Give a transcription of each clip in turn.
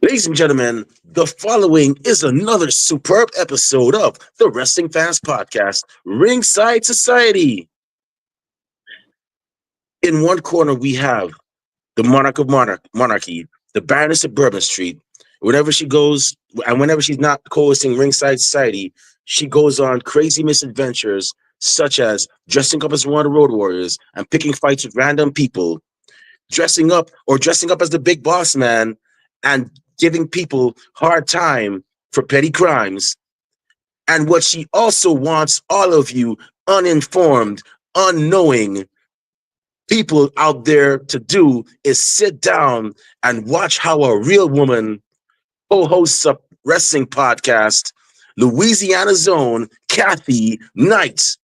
Ladies and gentlemen, the following is another superb episode of the Wrestling Fans Podcast, Ringside Society. In one corner, we have the Monarch of Monarchy, the Baroness of Bourbon Street. Whenever she goes, and whenever she's not co-hosting Ringside Society, she goes on crazy misadventures, such as dressing up as one of the Road Warriors and picking fights with random people, dressing up as the big boss man and giving people hard time for petty crimes. And what she also wants all of you uninformed, unknowing people out there to do is sit down and watch how a real woman co-hosts a wrestling podcast, Louisiana's own Kathy Knight.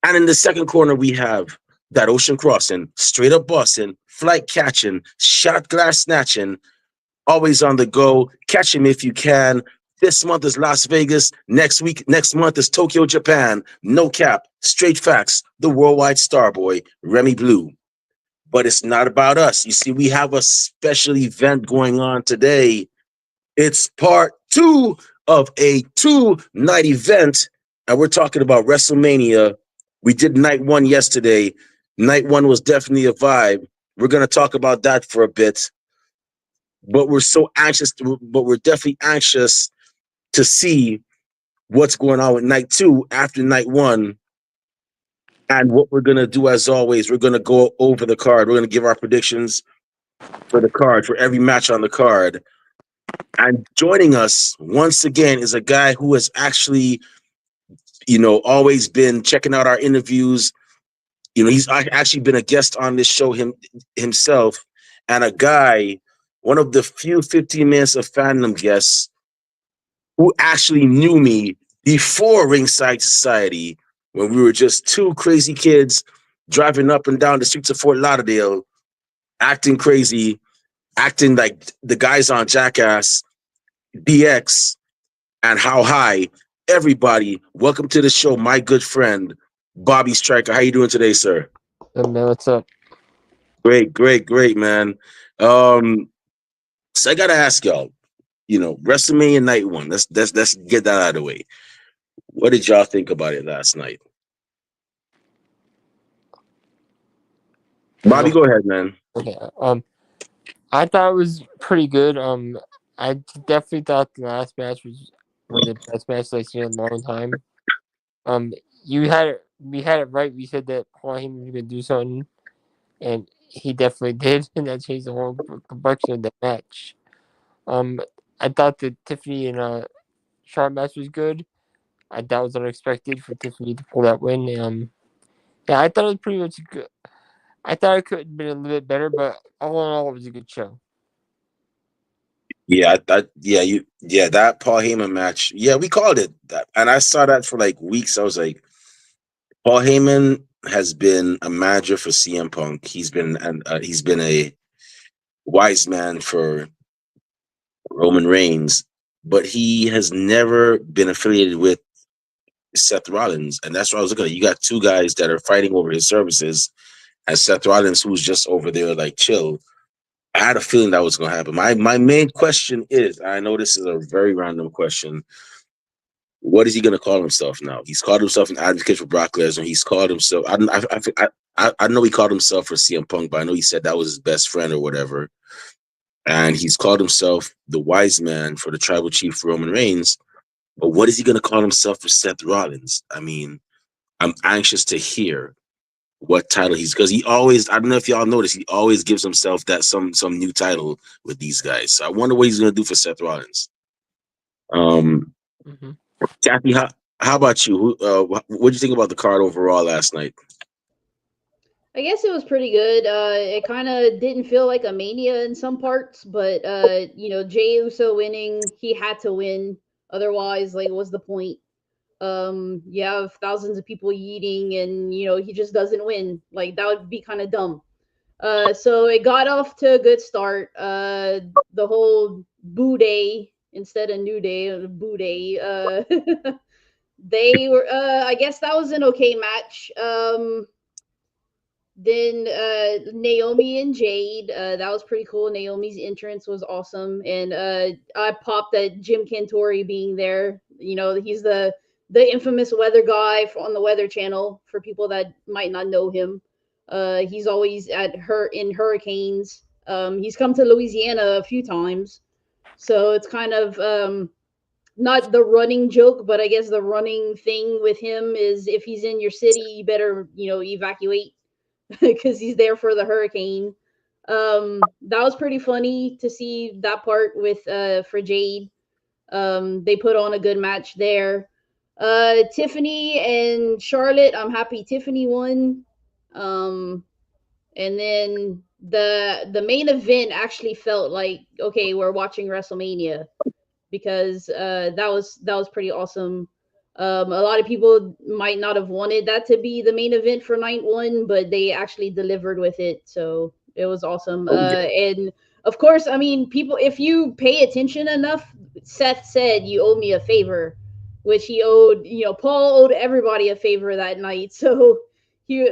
And in the second corner, we have that ocean crossing, straight up Boston, flight catching, shot glass snatching, always on the go. Catch him if you can. This month is Las Vegas. Next month is Tokyo, Japan. No cap, straight facts. The worldwide star boy, Remy Blue. But it's not about us. You see, we have a special event going on today. It's part 2 of a 2-night event, and we're talking about WrestleMania. We did night 1 yesterday. Night 1 was definitely a vibe. We're going to talk about that for a bit. But we're definitely anxious to see what's going on with night 2 after night 1. And what we're going to do, as always, we're going to go over the card. We're going to give our predictions for the card, for every match on the card. And joining us once again is a guy who has actually, always been checking out our interviews. He's actually been a guest on this show himself, and a guy, one of the few 15 minutes of fandom guests who actually knew me before Ringside Society, when we were just two crazy kids driving up and down the streets of Fort Lauderdale, acting crazy, acting like the guys on Jackass, DX, and How High. Everybody, welcome to the show, my good friend, Bobby Stryker. How you doing today, sir? Hey man, what's up? Great, man. So I gotta ask y'all, WrestleMania night 1. Let's get that out of the way. What did y'all think about it last night? Bobby, go ahead, man. Okay. I thought it was pretty good. I definitely thought the last match was one of the best matches I've seen in a long time. We had it right. We said that Paul Heyman was gonna do something, and he definitely did, and that changed the whole complexion of the match. I thought the Tiffany and Charlotte match was good. That was unexpected for Tiffany to pull that win. Yeah, I thought it was pretty much good. I thought it could have been a little bit better, but all in all, it was a good show. Yeah, that Paul Heyman match. Yeah, we called it that, and I saw that for like weeks. I was like, Paul Heyman has been a manager for CM Punk. He's been a wise man for Roman Reigns, but he has never been affiliated with Seth Rollins, and that's what I was looking at. You got two guys that are fighting over his services, and Seth Rollins, who's just over there like chill. I had a feeling that was going to happen. My main question is, I know this is a very random question. What is he going to call himself now? He's called himself an advocate for Brock Lesnar. He's called himself. I know he called himself for CM Punk, but I know he said that was his best friend or whatever. And he's called himself the wise man for the tribal chief Roman Reigns. But what is he going to call himself for Seth Rollins? I mean, I'm anxious to hear what title because he always, I don't know if y'all notice, he always gives himself that some new title with these guys. So I wonder what he's going to do for Seth Rollins. Kathy, how about you? What did you think about the card overall last night? I guess it was pretty good. It kind of didn't feel like a mania in some parts, but Jey Uso winning, he had to win. Otherwise, like, what's the point? You have thousands of people yeeting, and he just doesn't win. Like, that would be kind of dumb. So it got off to a good start. The whole Boo Day instead of New Day, Boo Day. They were. I guess that was an okay match. Then Naomi and Jade, that was pretty cool. Naomi's entrance was awesome, and I popped at Jim Cantori being there. You know, he's the infamous weather guy on the Weather Channel. For people that might not know him, he's always at her in hurricanes. He's come to Louisiana a few times, so it's kind of not the running joke, but I guess the running thing with him is if he's in your city, you better evacuate because he's there for the hurricane. That was pretty funny to see that part with for Jade. They put on a good match there. Tiffany and Charlotte, I'm happy Tiffany won. Um, and then the main event actually felt like, okay, we're watching WrestleMania, because that was pretty awesome. A lot of people might not have wanted that to be the main event for night one, but they actually delivered with it, so it was awesome. Oh, yeah. And of course, I mean, people, if you pay attention enough, Seth said you owe me a favor, which he owed. Paul owed everybody a favor that night. So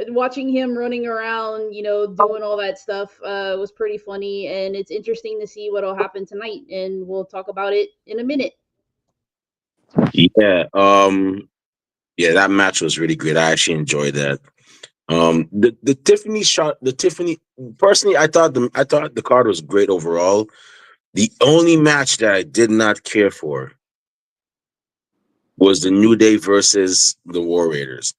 watching him running around, doing all that stuff, was pretty funny, and it's interesting to see what'll happen tonight, and we'll talk about it in a minute. Yeah. Yeah, that match was really great. I actually enjoyed that. The Tiffany shot, the Tiffany, personally, I thought the card was great overall. The only match that I did not care for was the New Day versus the War Raiders.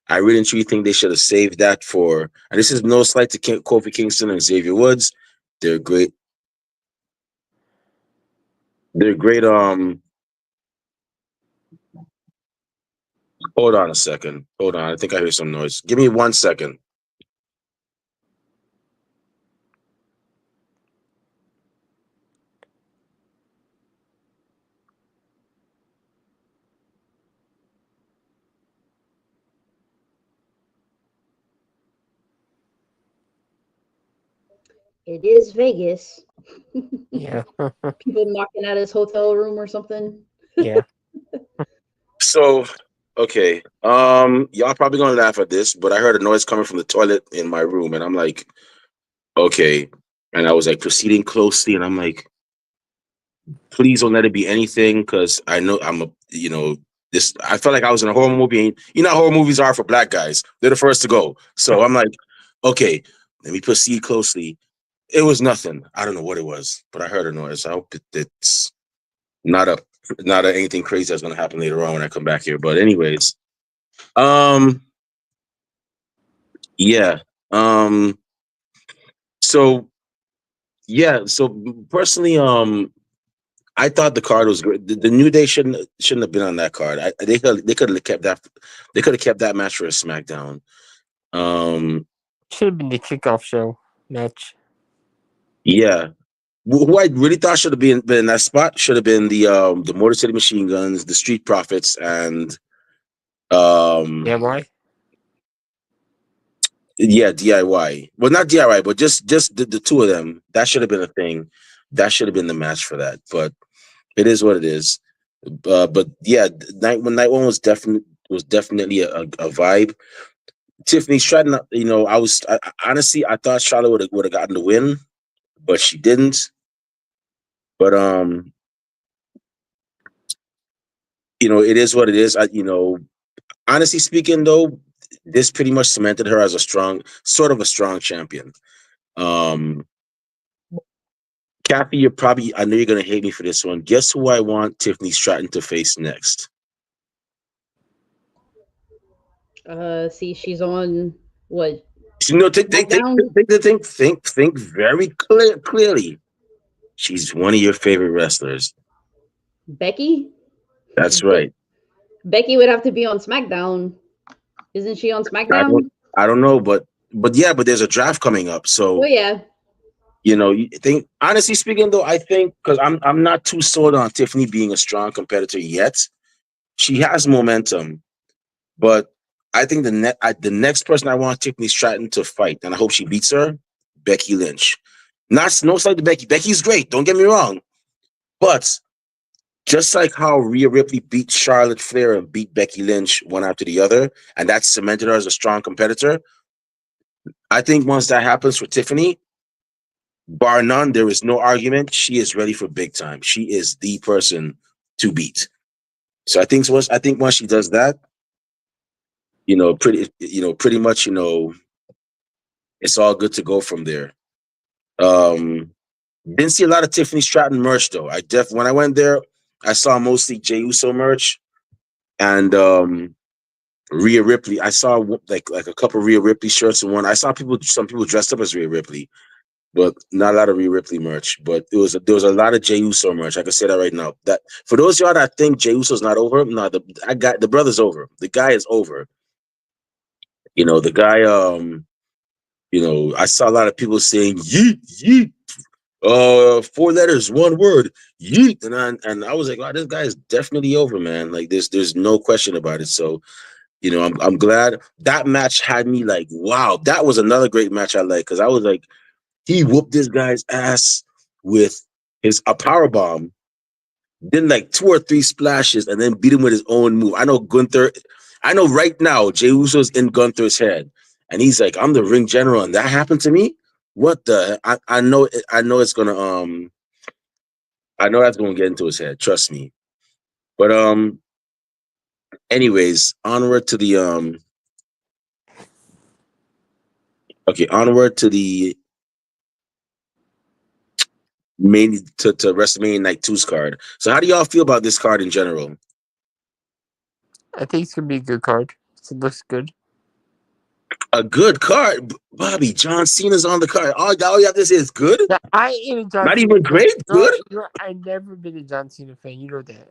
I really and truly think they should have saved that for. And this is no slight to Kofi Kingston and Xavier Woods. They're great. They're great. Hold on a second. Hold on. I think I hear some noise. Give me 1 second. It is Vegas. Yeah. People knocking at his hotel room or something. Yeah. So, okay. Y'all probably gonna laugh at this, but I heard a noise coming from the toilet in my room, and I'm like, okay. And I was like proceeding closely, and I'm like, please don't let it be anything, because I know this. I felt like I was in a horror movie. And you know how horror movies are for black guys; they're the first to go. So I'm like, okay, let me proceed closely. It was nothing. I don't know what it was, but I heard a noise. I hope it's not a anything crazy that's gonna happen later on when I come back here. But anyways, um, yeah, um, so yeah, so personally, I thought the card was great. The New Day shouldn't have been on that card. They could have kept that. They could have kept that match for a SmackDown. Um, Should have been the kickoff show match. yeah. Who I really thought should have been in that spot should have been the Motor City Machine Guns, the Street Profits, and Yeah, um why? yeah, DIY. Well, not DIY, but just the two of them. That should have been a thing. That should have been the match for that. But it is what it is. But yeah, night one was definitely a vibe. Tiffany Stratton, honestly, I thought Charlotte would have gotten the win, but she didn't. But it is what it is. Honestly speaking, though, this pretty much cemented her as a strong champion. Um, Kathy, I know you're gonna hate me for this one. Guess who I want Tiffany Stratton to face next? See, she's on what, Think, SmackDown? think very clearly. She's one of your favorite wrestlers. Becky. That's Be- right. Becky would have to be on SmackDown. Isn't she on I don't, SmackDown? I don't know, but yeah, but there's a draft coming up, Well, so yeah. you think. Honestly speaking, though, I think because I'm not too sold on Tiffany being a strong competitor yet. She has momentum, but I think the next person I want Tiffany Stratton to fight, and I hope she beats her, Becky Lynch. Not no slight to Becky. Becky's great. Don't get me wrong, but just like how Rhea Ripley beat Charlotte Flair and beat Becky Lynch one after the other, and that cemented her as a strong competitor. I think once that happens for Tiffany, bar none, there is no argument. She is ready for big time. She is the person to beat. So I think once she does that, pretty much, it's all good to go from there. Um, didn't see a lot of Tiffany Stratton merch though. When I went there, I saw mostly Jey Uso merch and Rhea Ripley. I saw like a couple Rhea Ripley shirts and one. I saw some people dressed up as Rhea Ripley, but not a lot of Rhea Ripley merch. But there was a lot of Jey Uso merch. I can say that right now. That for those of y'all that think Jey Uso's not over, no, the brother's over. The guy is over. The guy. I saw a lot of people saying yeet yeet. 4 letters, one word, yeet, and I was like, wow, this guy is definitely over, man. Like there's no question about it. So I'm glad that match had me like, wow, that was another great match I like because I was like, he whooped this guy's ass with a power bomb, then like 2 or 3 splashes, and then beat him with his own move. I know right now Jey Uso's in Gunther's head, and he's like, I'm the ring general, and that happened to me. What the? I know it's gonna I know that's gonna get into his head. Trust me. But anyways, onward to the onward to the main to WrestleMania Night 2's card. So how do y'all feel about this card in general? I think it's gonna be a good card. It looks good. A good card, Bobby. John Cena's on the card. All you have to say is good. Yeah, I am a John Not Cena even fan. great. Good. I've never been a John Cena fan. You know that.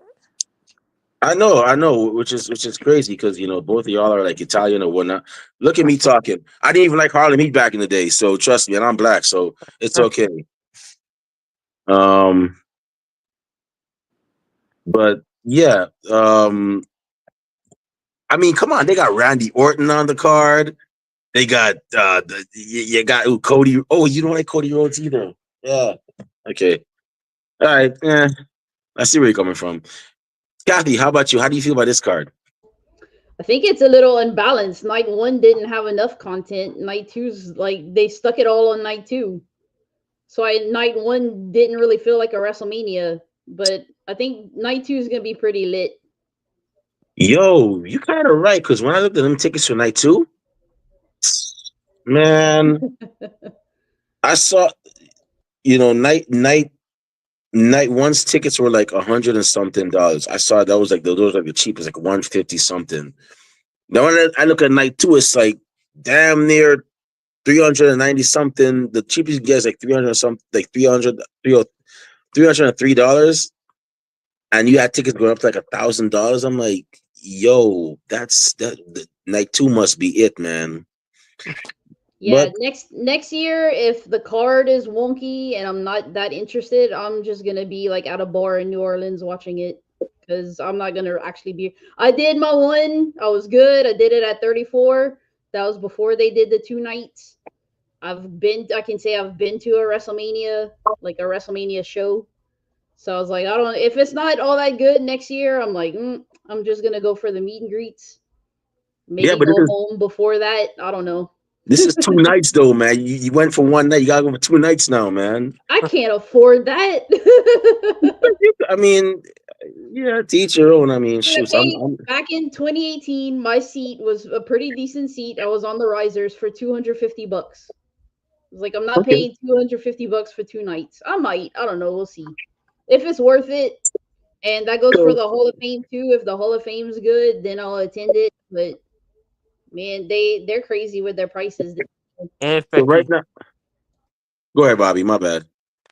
I know, which is crazy because both of y'all are like Italian or whatnot. Look at me talking. I didn't even like Harlem Heat back in the day, so trust me, and I'm black, so it's okay. But yeah, I mean, come on, they got Randy Orton on the card. They got you got Cody. Oh, you don't like Cody Rhodes either. Yeah. Okay. All right. Yeah. I see where you're coming from. Kathy, how about you? How do you feel about this card? I think it's a little unbalanced. Night 1 didn't have enough content. Night two's like they stuck it all on night 2. So night 1 didn't really feel like a WrestleMania, but I think night 2 is gonna be pretty lit. Yo, you kind of right because when I looked at them tickets for night 2, man, I saw night one's tickets were like $100 and something dollars. I saw that was like those were like the cheapest, like 150 something. Now when I look at night 2, it's like damn near 390 something. The cheapest you get is like 300 something, like $303, and you had tickets going up to like $1,000. I'm like, yo, that night 2 must be it, man. Yeah, But next year if the card is wonky and I'm not that interested, I'm just gonna be like at a bar in New Orleans watching it because I'm not gonna actually be. I did my one. I was good. I did it at 34. That was before they did the 2 nights. I can say I've been to a WrestleMania, like a WrestleMania show. So I was like, I don't. If it's not all that good next year, I'm like, I'm just gonna go for the meet and greets. yeah, Maybe but go home before that. I don't know. this is 2 nights though, man. You went for one night. You gotta go for 2 nights now, man. I can't afford that. I mean, yeah, to each your own. I mean, shoot, Back in 2018, my seat was a pretty decent seat. I was on the risers for $250. I was like, I'm not okay. paying $250 for 2 nights. I might. I don't know. We'll see. If it's worth it, and that goes for So, the Hall of Fame too. If the Hall of Fame's good, then I'll attend it. But man, they're crazy with their prices. And if so right Becky, now, go ahead, Bobby. My bad.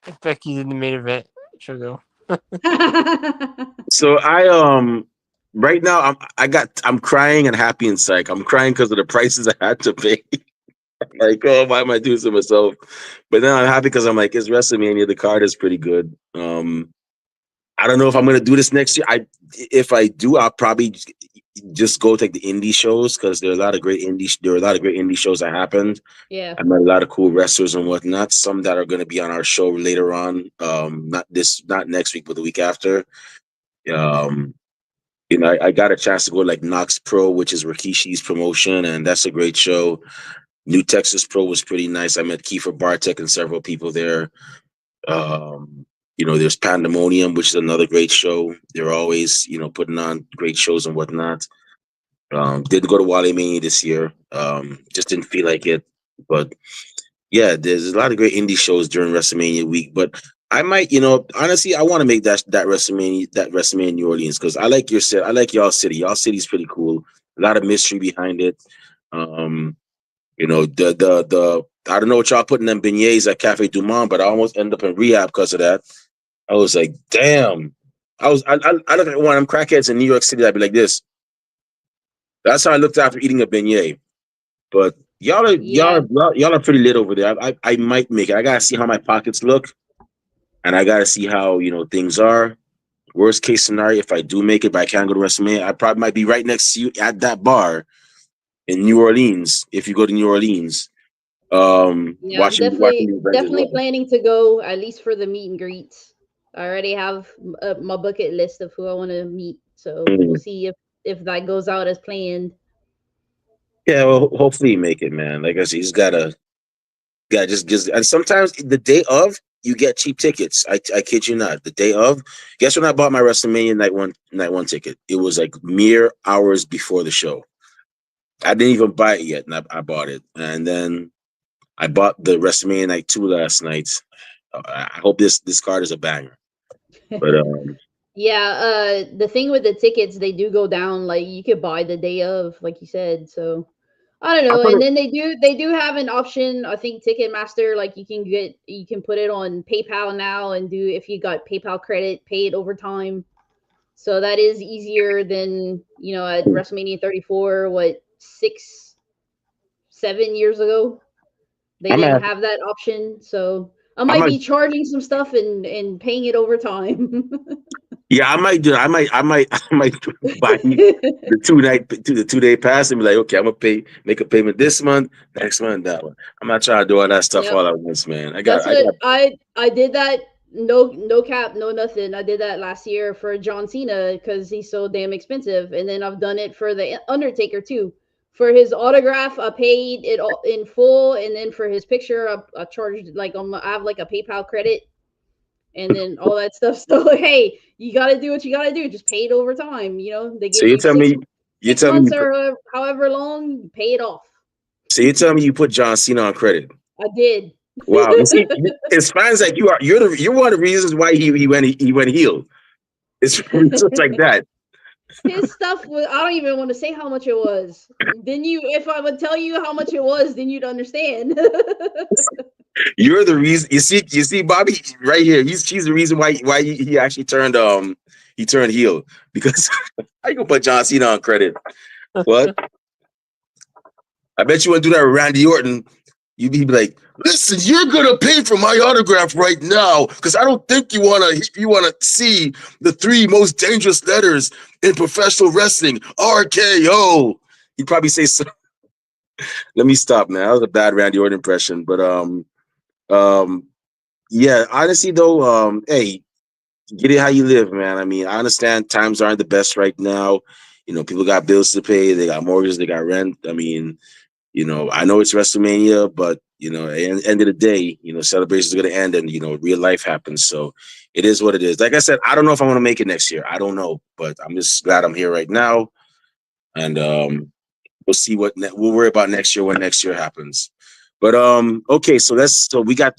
if Becky's in the main event, sure go. So right now I'm crying and happy and psych. I'm crying because of the prices I had to pay. Like, oh, why am I doing this to myself? But then I'm happy because I'm like, it's WrestleMania. The card is pretty good. I don't know if I'm gonna do this next year. If I do, I'll probably just go take the indie shows because there are a lot of great indie shows that happened. Yeah. I met a lot of cool wrestlers and whatnot. Some that are going to be on our show later on. Not next week, but the week after. Um, I got a chance to go like Knox Pro, which is Rikishi's promotion, and that's a great show. New Texas Pro was pretty nice. I met Kiefer Bartek and several people there. Um, there's Pandemonium, which is another great show. They're always, putting on great shows and whatnot. Didn't go to Wale Mania this year. Just didn't feel like it. But yeah, there's a lot of great indie shows during WrestleMania week. But I might, honestly, I want to make that WrestleMania New Orleans because I like your city. I like y'all city. Y'all city's pretty cool. A lot of mystery behind it. Um, the I don't know what y'all putting them beignets at Cafe Du Monde, but I almost ended up in rehab because of that. I was like, damn. I look at one of them crackheads in New York City. I'd be like this. That's how I looked after eating a beignet. But y'all are y'all Yeah. are, y'all are pretty lit over there. I might make it. I gotta see how my pockets look, and I gotta see how things are. Worst case scenario, if I do make it, but I can't go to WrestleMania, I probably might be right next to you at that bar in New Orleans. If you go to New Orleans, Yeah, I'm watching definitely the event as definitely well. planning to go at least for the meet and greets. I already have my bucket list of who I want to meet, so we'll Mhm. see if that goes out as planned. Yeah, well, hopefully you make it, man. Like I said, you just gotta just and sometimes the day of you get cheap tickets. I kid you not. The day of, guess when I bought my WrestleMania night one ticket? It was like mere hours before the show. I didn't even buy it yet, and I bought it. And then I bought the WrestleMania night 2 last night. I hope this card is a banger. But Yeah, the thing with the tickets, they do go down. Like you could buy the day of, like you said. So I don't I know. thought And it, then they do have an option. I think Ticketmaster, like you can put it on PayPal now and do if you got PayPal credit, pay it over time. So that is easier than at WrestleMania 34. What 6, 7 years ago, they I'm didn't at, have that option. So I I might might be charging some stuff and paying it over time. yeah, I might do. I might buy the 2 day pass and be like, okay, I'm gonna make a payment this month, next month, that one. I'm not trying to do all that stuff Yep. all at once, man. That's I what got. I did that. No cap, no nothing. I did that last year for John Cena because he's so damn expensive, and then I've done it for the Undertaker too. For his autograph, I paid it all in full, and then for his picture, I charged like I have like a PayPal credit, and then all that stuff. So hey, you got to do what you got to do. Just pay it over time. They So give you you tell six me, you six tell me, months or however long, pay it off. so you tell me you put John Cena on credit. I did. Wow, you see, it's fans like you're one of the reasons why he went heel. It's just like that. His stuff was, I don't even want to say how much it was. Then if I would tell you how much it was, then you'd understand. You're the reason. You see, Bobby right here. She's the reason why he actually turned heel because I can put John Cena on credit. What? I bet you want to do that with Randy Orton. He'd be like, "Listen, you're gonna pay for my autograph right now because I don't think you wanna see the three most dangerous letters in professional wrestling, RKO." He'd probably say, so. "Let me stop, man. That was a bad Randy Orton impression." But um, yeah. Honestly, though, hey, get it how you live, man. I mean, I understand times aren't the best right now. People got bills to pay, they got mortgages, they got rent. I mean, I know it's WrestleMania, but at the end of the day, celebrations are gonna end, and real life happens. So it is what it is. Like I said, I don't know if I want to make it next year. I don't know, but I'm just glad I'm here right now, and we'll see we'll worry about next year when next year happens. But okay, so we have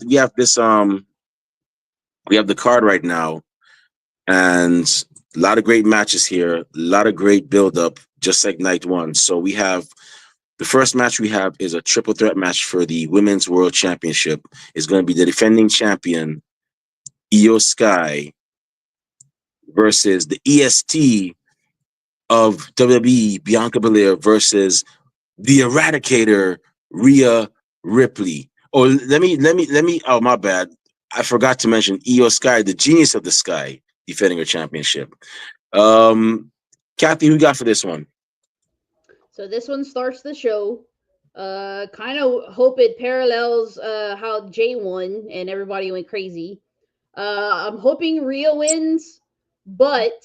the card right now, and a lot of great matches here, a lot of great build up, just like night one. So we have the first match we have is a triple threat match for the Women's World Championship. It's going to be the defending champion, Io Sky, versus the EST of WWE, Bianca Belair, versus the Eradicator, Rhea Ripley. Oh, oh, my bad. I forgot to mention Io Sky, the genius of the sky, defending her championship. Kathy, who you got for this one? So this one starts the show. Kind of hope it parallels how Jay won and everybody went crazy. I'm hoping Rhea wins, but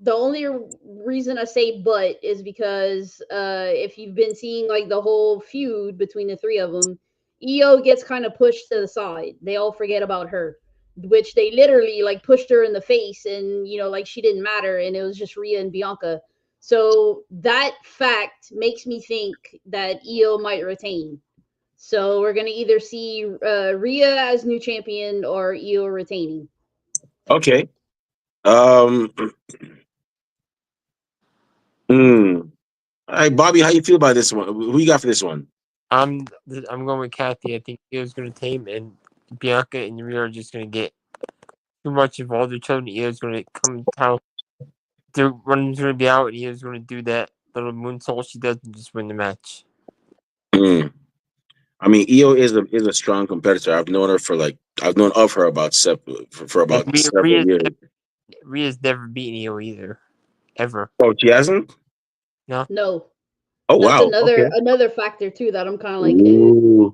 the only reason I say but is because if you've been seeing like the whole feud between the three of them, Io gets kind of pushed to the side. They all forget about her, which they literally like pushed her in the face, and like she didn't matter, and it was just Rhea and Bianca. So that fact makes me think that Io might retain. So we're gonna either see Rhea as new champion or Io retaining. Okay. Um. Hmm. All right, Bobby, how you feel about this one? Who you got for this one? I'm going with Kathy. I think Io's going to tame, and Bianca and Rhea are just going to get too much involved with each other. And Io's going to come down. One's going to be out, and Io's going to do that little moonsault she does and just win the match. Hmm. I mean, Io is a strong competitor. I've known of her for And about several years. Rhea's never beaten Io either, ever. Oh, she hasn't? No, No, Oh, that's wow. another Okay. another factor too that I'm kind of like, Ooh.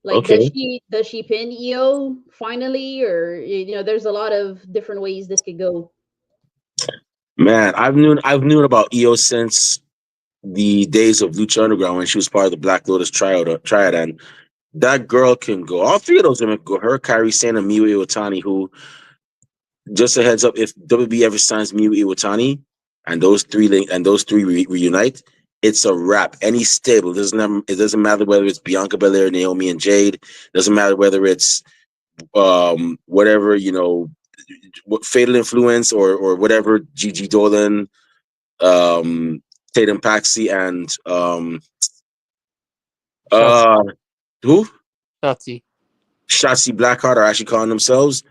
like Okay. does she pin Io finally, or there's a lot of different ways this could go. Man, I've known about Io since the days of Lucha Underground when she was part of the Black Lotus triad, and that girl can go. All three of those women can go. Her, Kairi Sane, and Miyu Iwatani, who, just a heads up, if WB ever signs Miyu Iwatani and those three reunite, it's a wrap. Any stable, it doesn't matter whether it's Bianca Belair, Naomi, and Jade. It doesn't matter whether it's whatever, what Fatal Influence or whatever, Gigi Dolan, um Tatum Paxi, and Shotzi. uh who? Shotzi. Shotzi Blackheart are actually calling themselves.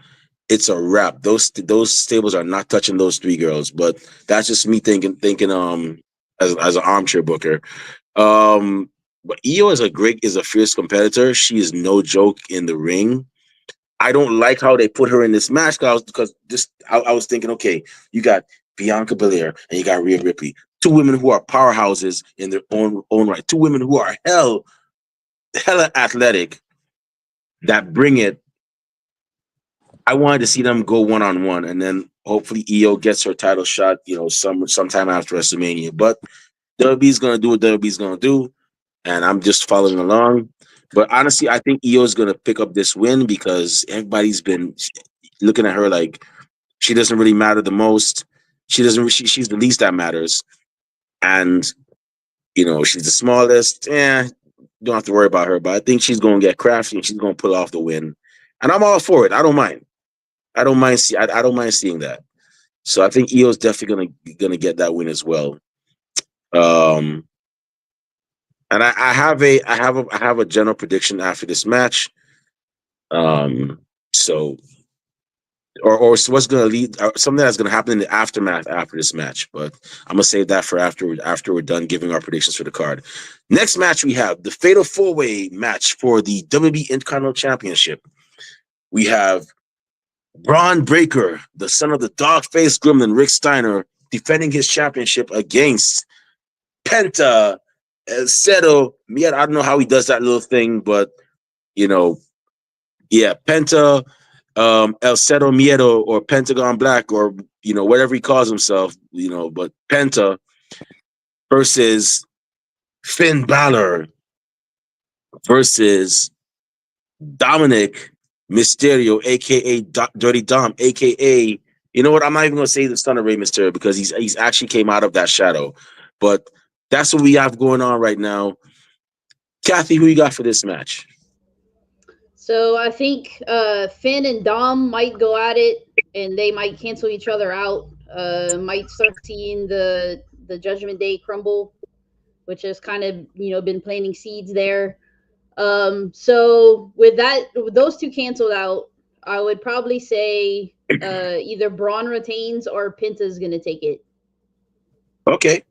It's a wrap. Those stables are not touching those three girls. But that's just me thinking as an armchair booker. But Io is a fierce competitor. She is no joke in the ring. I don't like how they put her in this match because I was thinking, okay, you got Bianca Belair and you got Rhea Ripley, two women who are powerhouses in their own right, two women who are hella athletic that bring it. I wanted to see them go one on one, and then hopefully Io gets her title shot, sometime after WrestleMania. But WWE's gonna do what WWE's gonna do, and I'm just following along. But honestly, I think Io is gonna pick up this win because everybody's been looking at her like she doesn't really matter the most. She doesn't. She's the least that matters, and she's the smallest. Don't have to worry about her. But I think she's gonna get crafty and she's gonna pull off the win, and I'm all for it. I don't mind. I don't mind seeing that. So I think Io's definitely gonna get that win as well. Um, and I have a general prediction after this match. So or so what's gonna lead something that's gonna happen in the aftermath after this match. But I'm gonna save that for after we're done giving our predictions for the card. Next match we have the Fatal 4-Way match for the WWE Intercontinental Championship. We have Braun Breaker, the son of the dog-faced gremlin Rick Steiner, defending his championship against Penta El Cero. Yeah, I don't know how he does that little thing, but Penta, El Cero Miedo, or Pentagon Black, or whatever he calls himself, but Penta versus Finn Balor versus Dominic Mysterio, aka Dirty Dom, aka you know what? I'm not even gonna say the son of Rey Mysterio because he's actually came out of that shadow. But that's what we have going on right now. Kathy, who you got for this match? So I think Finn and Dom might go at it, and they might cancel each other out. Might start seeing the Judgment Day crumble, which has kind of been planting seeds there. So with those two canceled out, I would probably say either Braun retains or Penta's gonna take it. Okay,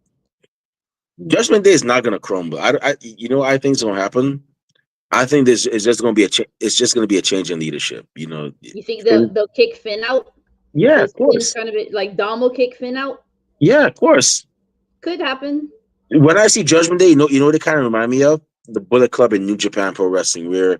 Judgment Day is not gonna crumble. I think it's gonna happen. I think this is just gonna be it's just gonna be a change in leadership. You think they'll kick Finn out? Yeah, Because of Finn's course. kind of like Dom will kick Finn out. Yeah, of course. Could happen. When I see Judgment Day, what they kind of remind me of? The Bullet Club in New Japan Pro Wrestling, where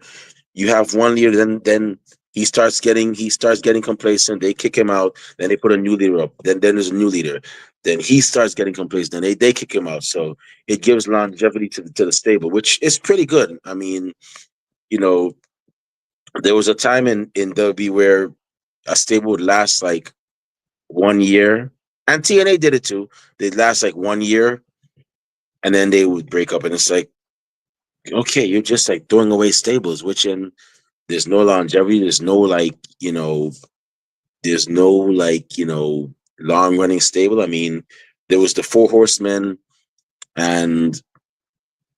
you have one leader, then he starts getting complacent. They kick him out. Then they put a new leader up. Then there's a new leader. Then he starts getting complacent. Then they kick him out. So it gives longevity to the stable, which is pretty good. I mean, you know, there was a time in WWE where a stable would last like 1 year, and TNA did it too. They'd last like 1 year, and then they would break up, and it's like, okay, you're just like throwing away stables, which in there's no longevity. There's no like long running stable. I mean, there was the Four Horsemen and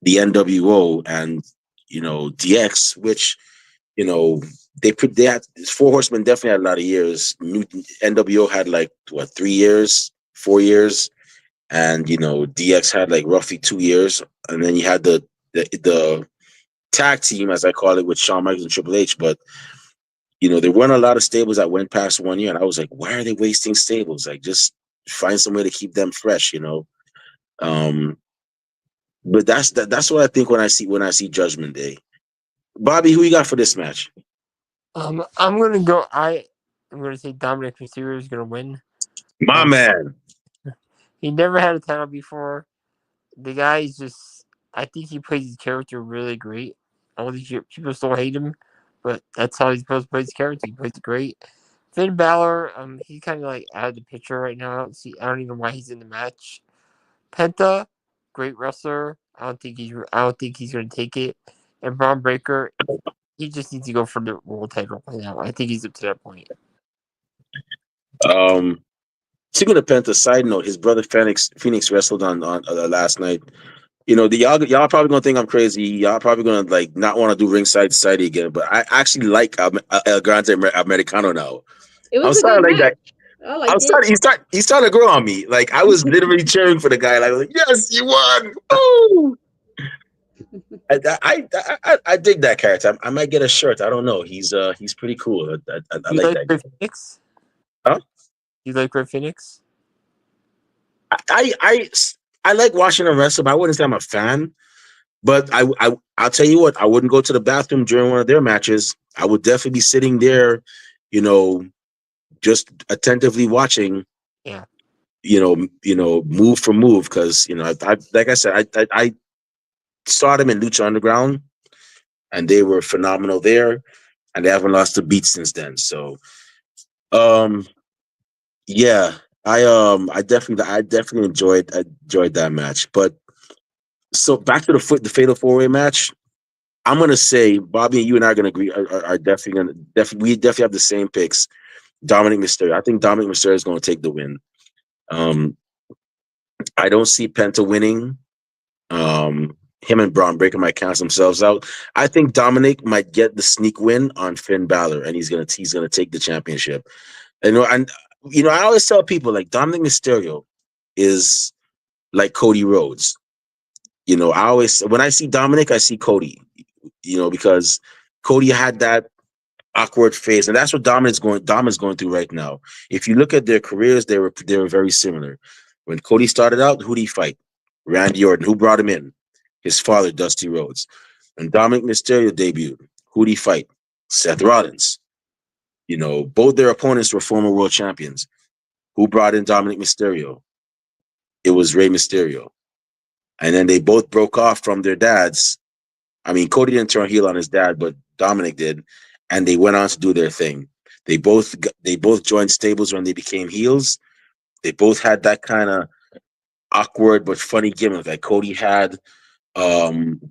the NWO and DX, which you know they had Four Horsemen definitely had a lot of years. NWO had like what 3 years, 4 years, and DX had like roughly 2 years, and then you had the tag team, as I call it, with Shawn Michaels and Triple H. But there weren't a lot of stables that went past 1 year, and I was like, why are they wasting stables? Like, just find some way to keep them fresh. Um, but that's what I think when I see Judgment Day. Bobby, who you got for this match? I'm gonna go. I'm gonna say Dominic Mysterio is gonna win. My man. He never had a title before. The guy is just. I think he plays his character really great. All these people still hate him, but that's how he's supposed to play his character. He plays it great. Finn Balor, he's kind of like out of the picture right now. I don't even know why he's in the match. Penta, great wrestler. I don't think he's gonna take it. And Braun Breaker, he just needs to go for the world title right now. I think he's up to that point. Speaking of Penta, side note, his brother Phoenix wrestled on last night. Y'all probably gonna think I'm crazy. Y'all probably gonna like not want to do ringside society again. But I actually like El Grande Americano now. It I'm was a good starting to like that. match. I liked it. He's starting to grow on me. Like, I was literally cheering for the guy. Like, yes, you won. Woo! I dig that character. I might get a shirt. I don't know. He's pretty cool. I You like like that Ray guy. Phoenix? Huh? You like Ray Phoenix? I I I like watching him wrestle, but I wouldn't say I'm a fan. But I'll tell you what, I wouldn't go to the bathroom during one of their matches. I would definitely be sitting there, you know, just attentively watching, Yeah. move for move, because I like I said, I saw them in Lucha Underground, and they were phenomenal there, and they haven't lost a beat since then. So, um, yeah, I definitely enjoyed that match. But so back to the Fatal 4-Way match. I'm gonna say, Bobby, and you and I are gonna agree. Are definitely gonna definitely we definitely have the same picks. Dominic Mysterio. I think Dominic Mysterio is going to take the win. Um, I don't see Penta winning. Him and Braun Breaker might cancel themselves out. I think Dominic might get the sneak win on Finn Balor, and he's gonna take the championship. And I always tell people, like, Dominic Mysterio is like Cody Rhodes. I always, when I see Dominic, I see Cody. Because Cody had that awkward phase, and that's what Dominic's going through right now. If you look at their careers, they were very similar. When Cody started out, who did he fight? Randy Orton. Who brought him in? His father, Dusty Rhodes. When Dominic Mysterio debuted, who did he fight? Seth Rollins. Both their opponents were former world champions. Who brought in Dominic Mysterio? It was Rey Mysterio. And then they both broke off from their dads. I mean, Cody didn't turn heel on his dad, but Dominic did, and they went on to do their thing. They both joined stables when they became heels. They both had that kind of awkward but funny gimmick. Like, Cody had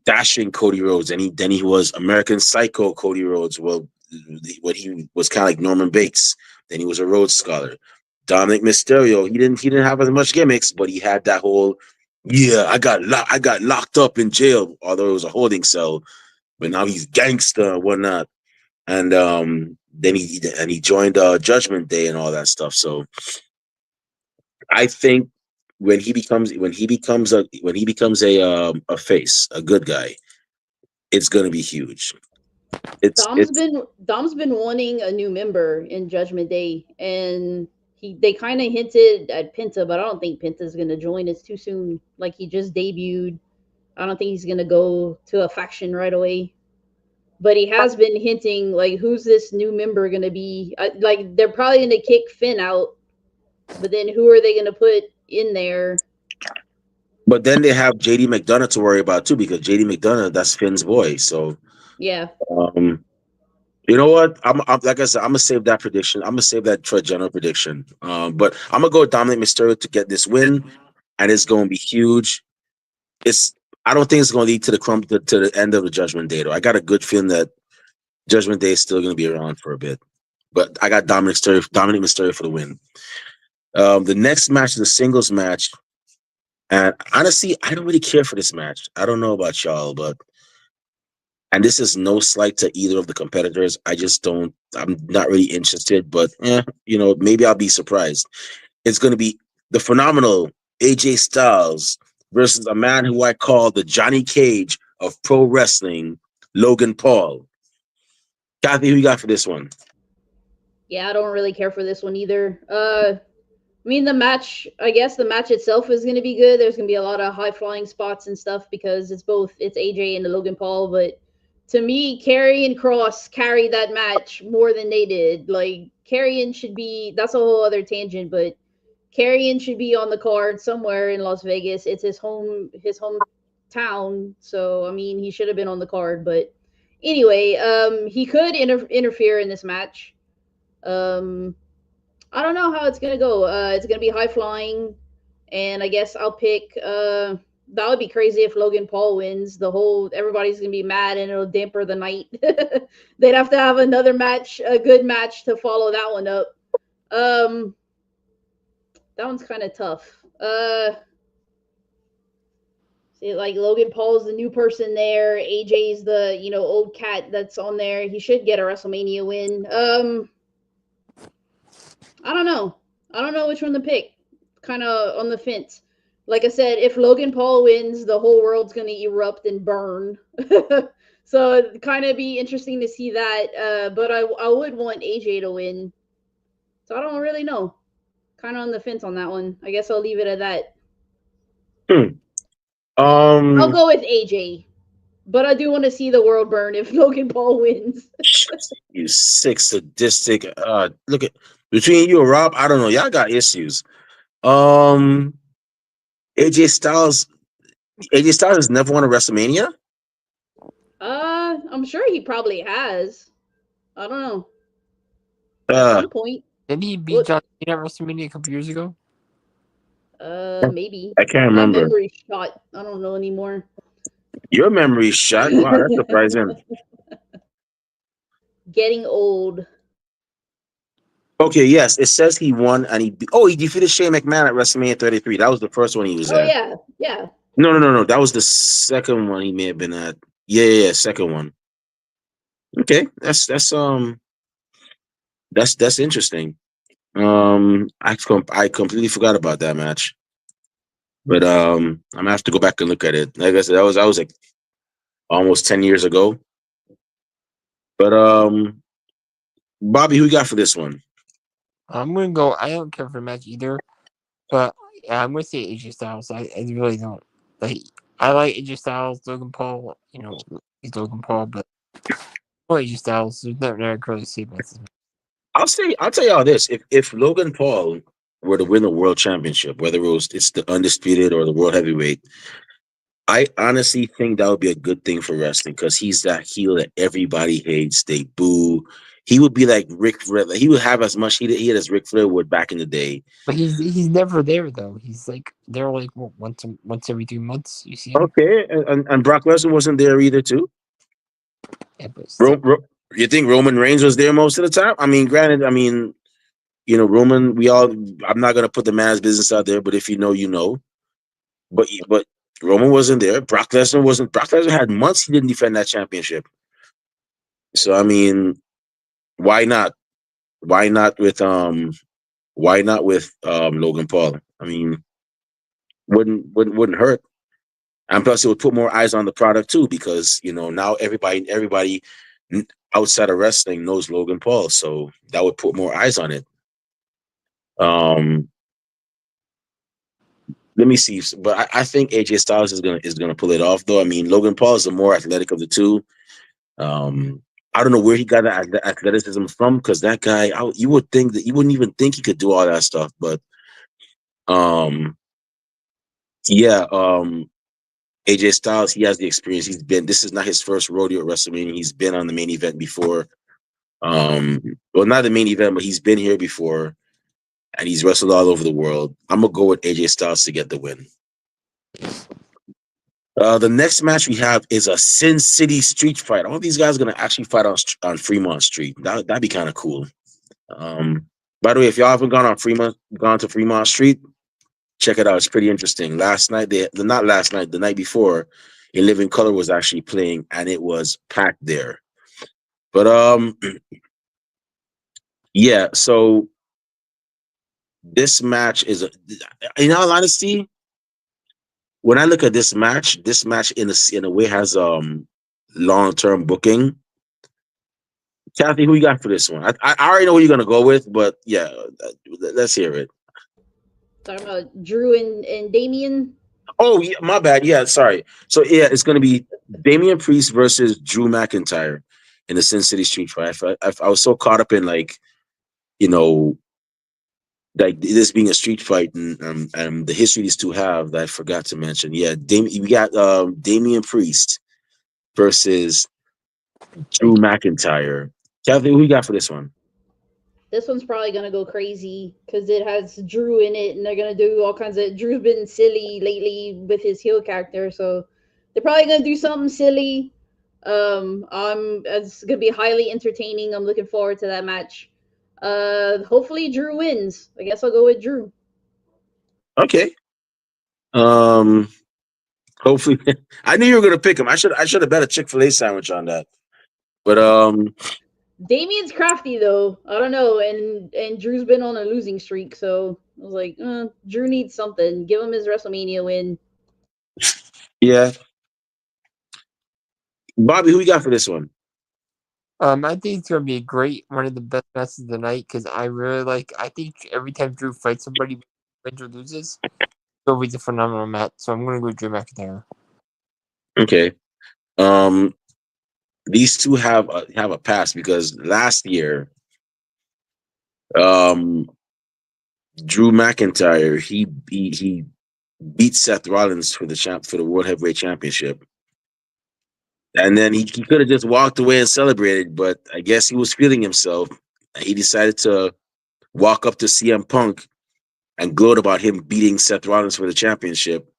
dashing Cody Rhodes, and then he was American Psycho Cody Rhodes. Well, what he was kind of like Norman Bates. Then he was a Rhodes Scholar. Dominic Mysterio, he didn't have as much gimmicks, but he had that whole, yeah, I got locked up in jail, although it was a holding cell, but now he's gangster and whatnot. And then he joined Judgment Day and all that stuff. So I think when he becomes a face, a good guy, it's gonna be huge. It's Dom's been wanting a new member in Judgment Day, and they kind of hinted at Penta, but I don't think Penta's gonna join. It's too soon. Like, he just debuted. I don't think he's gonna go to a faction right away. but he has been hinting like, who's this new member gonna be? Like they're probably gonna kick Finn out, but then who are they gonna put in there? But then they have JD McDonough to worry about too, because JD McDonough, that's Finn's boy. So Yeah, um, you know what? I'm like I said, I'm gonna save that prediction. I'm gonna save that for a general prediction. But I'm gonna go with Dominic Mysterio to get this win, and it's gonna be huge. It's I don't think it's gonna lead to to the end of the Judgment Day though. I got a good feeling that Judgment Day is still gonna be around for a bit. But I got Dominic Mysterio for the win. The next match is a singles match. And honestly, I don't really care for this match. I don't know about y'all, but and this is no slight to either of the competitors. I just don't. I'm not really interested. But maybe I'll be surprised. It's going to be the phenomenal AJ Styles versus a man who I call the Johnny Cage of pro wrestling, Logan Paul. Kathy, who you got for this one? yeah, I don't really care for this one either. I mean, the match, I guess the match itself is going to be good. There's going to be a lot of high flying spots and stuff because it's AJ and Logan Paul. But to me, Carrie and Cross carried that match more than they did. Like, Carrion should be, that's a whole other tangent, but Carrion should be on the card somewhere in Las Vegas. It's his hometown. So, I mean, he should have been on the card. But anyway, he could interfere in this match. Um, I don't know how it's gonna go. It's gonna be high flying, and I guess I'll pick. That would be crazy if Logan Paul wins. Everybody's gonna be mad, and it'll damper the night. They'd have to have another match, a good match, to follow that one up. Um, that one's kind of tough. See, like Logan Paul's the new person there. AJ's the old cat that's on there. He should get a WrestleMania win. I don't know. I don't know which one to pick. Kind of on the fence. Like I said, if Logan Paul wins, the whole world's going to erupt and burn. So it'd kind of be interesting to see that. But I would want AJ to win. So I don't really know. Kind of on the fence on that one. I guess I'll leave it at that. Hmm. I'll go with AJ. But I do want to see the world burn if Logan Paul wins. You sick sadistic. Look at between you and Rob. I don't know. Y'all got issues. Um, AJ Styles. AJ Styles has never won a WrestleMania. I'm sure he probably has. I don't know. At Uh, some point. Didn't he beat John Cena at WrestleMania a couple years ago? Maybe. I can't My remember. memory's shot. I don't know anymore. Your memory's shot. Wow, that's surprising. Getting old. Okay, yes, it says he won and he defeated Shane McMahon at WrestleMania 33. That was the first one he was Oh at. yeah. No. That was the second one he may have been at. Yeah, second one. Okay, that's interesting. I completely forgot about that match, but I'm gonna have to go back and look at it. Like I said, that was like almost 10 years ago. But Bobby, who you got for this one? I'm gonna go. I don't care for the match either, but yeah, I'm gonna say AJ Styles. I really don't like. I like AJ Styles, Logan Paul. He's Logan Paul, but AJ Styles. There's nothing I can really say about this. I'll tell y'all this: if Logan Paul were to win the world championship, whether it's the undisputed or the world heavyweight, I honestly think that would be a good thing for wrestling because he's that heel that everybody hates. They boo. He would be like Ric Flair. He would have as much heat as Ric Flair would back in the day. But he's never there though. He's like there like once every 3 months. You see him? Okay, and Brock Lesnar wasn't there either, too. Yeah, but still. You think Roman Reigns was there most of the time? I mean, granted, Roman. I'm not gonna put the man's business out there, but if you know, you know. But Roman wasn't there. Brock Lesnar wasn't. Brock Lesnar had months he didn't defend that championship. So I mean, why not? Why not with Logan Paul? I mean, wouldn't hurt. And plus, it would put more eyes on the product too, because now everybody outside of wrestling knows Logan Paul, so that would put more eyes on it. Um, Let me see, but I think AJ Styles is gonna pull it off, though. I mean, Logan Paul is the more athletic of the two. I don't know where he got that athleticism from, because that guy, you would think that you wouldn't even think he could do all that stuff. But um, yeah, AJ Styles, he has the experience. This is not his first rodeo at WrestleMania. He's been on the main event before. Well, not the main event, but he's been here before, and he's wrestled all over the world. I'm gonna go with AJ Styles to get the win. The next match we have is a Sin City street fight. All these guys are gonna actually fight on Fremont Street. That'd be kind of cool. By the way, if y'all haven't gone to Fremont Street, check it out. It's pretty interesting. Not last night, the night before, In Living Color was actually playing, and it was packed there. But yeah. So this match is, in all honesty, when I look at this match in a way has long-term booking. Kathy, who you got for this one? I already know who you're gonna go with, but yeah, let's hear it. Talking about Drew and Damien. Oh, yeah, my bad. Yeah, sorry. So yeah, it's gonna be Damian Priest versus Drew McIntyre in the Sin City Street Fight. I was so caught up in, like, you know, like this being a street fight and the history these two have, that I forgot to mention. Yeah, we got Damian Priest versus Drew McIntyre. Kathy, who you got for this one? This one's probably gonna go crazy because it has Drew in it, and they're gonna do all kinds of. Drew's been silly lately with his heel character, so they're probably gonna do something silly. It's gonna be highly entertaining. I'm looking forward to that match. Hopefully Drew wins. I guess I'll go with Drew. Okay. Hopefully, I knew you were gonna pick him. I should have bet a Chick-fil-A sandwich on that. But Damien's crafty though. I don't know, and Drew's been on a losing streak, so I was like, Drew needs something. Give him his WrestleMania win. yeah, Bobby, who you got for this one? I think it's gonna be one of the best matches of the night because I really like. I think every time Drew fights somebody, wins or loses, it's always a phenomenal match. So I'm gonna go Drew McIntyre. Okay. These two have a pass because last year, Drew McIntyre he beat Seth Rollins for the World Heavyweight Championship, and then he could have just walked away and celebrated, but I guess he was feeling himself. He decided to walk up to CM Punk and gloat about him beating Seth Rollins for the championship.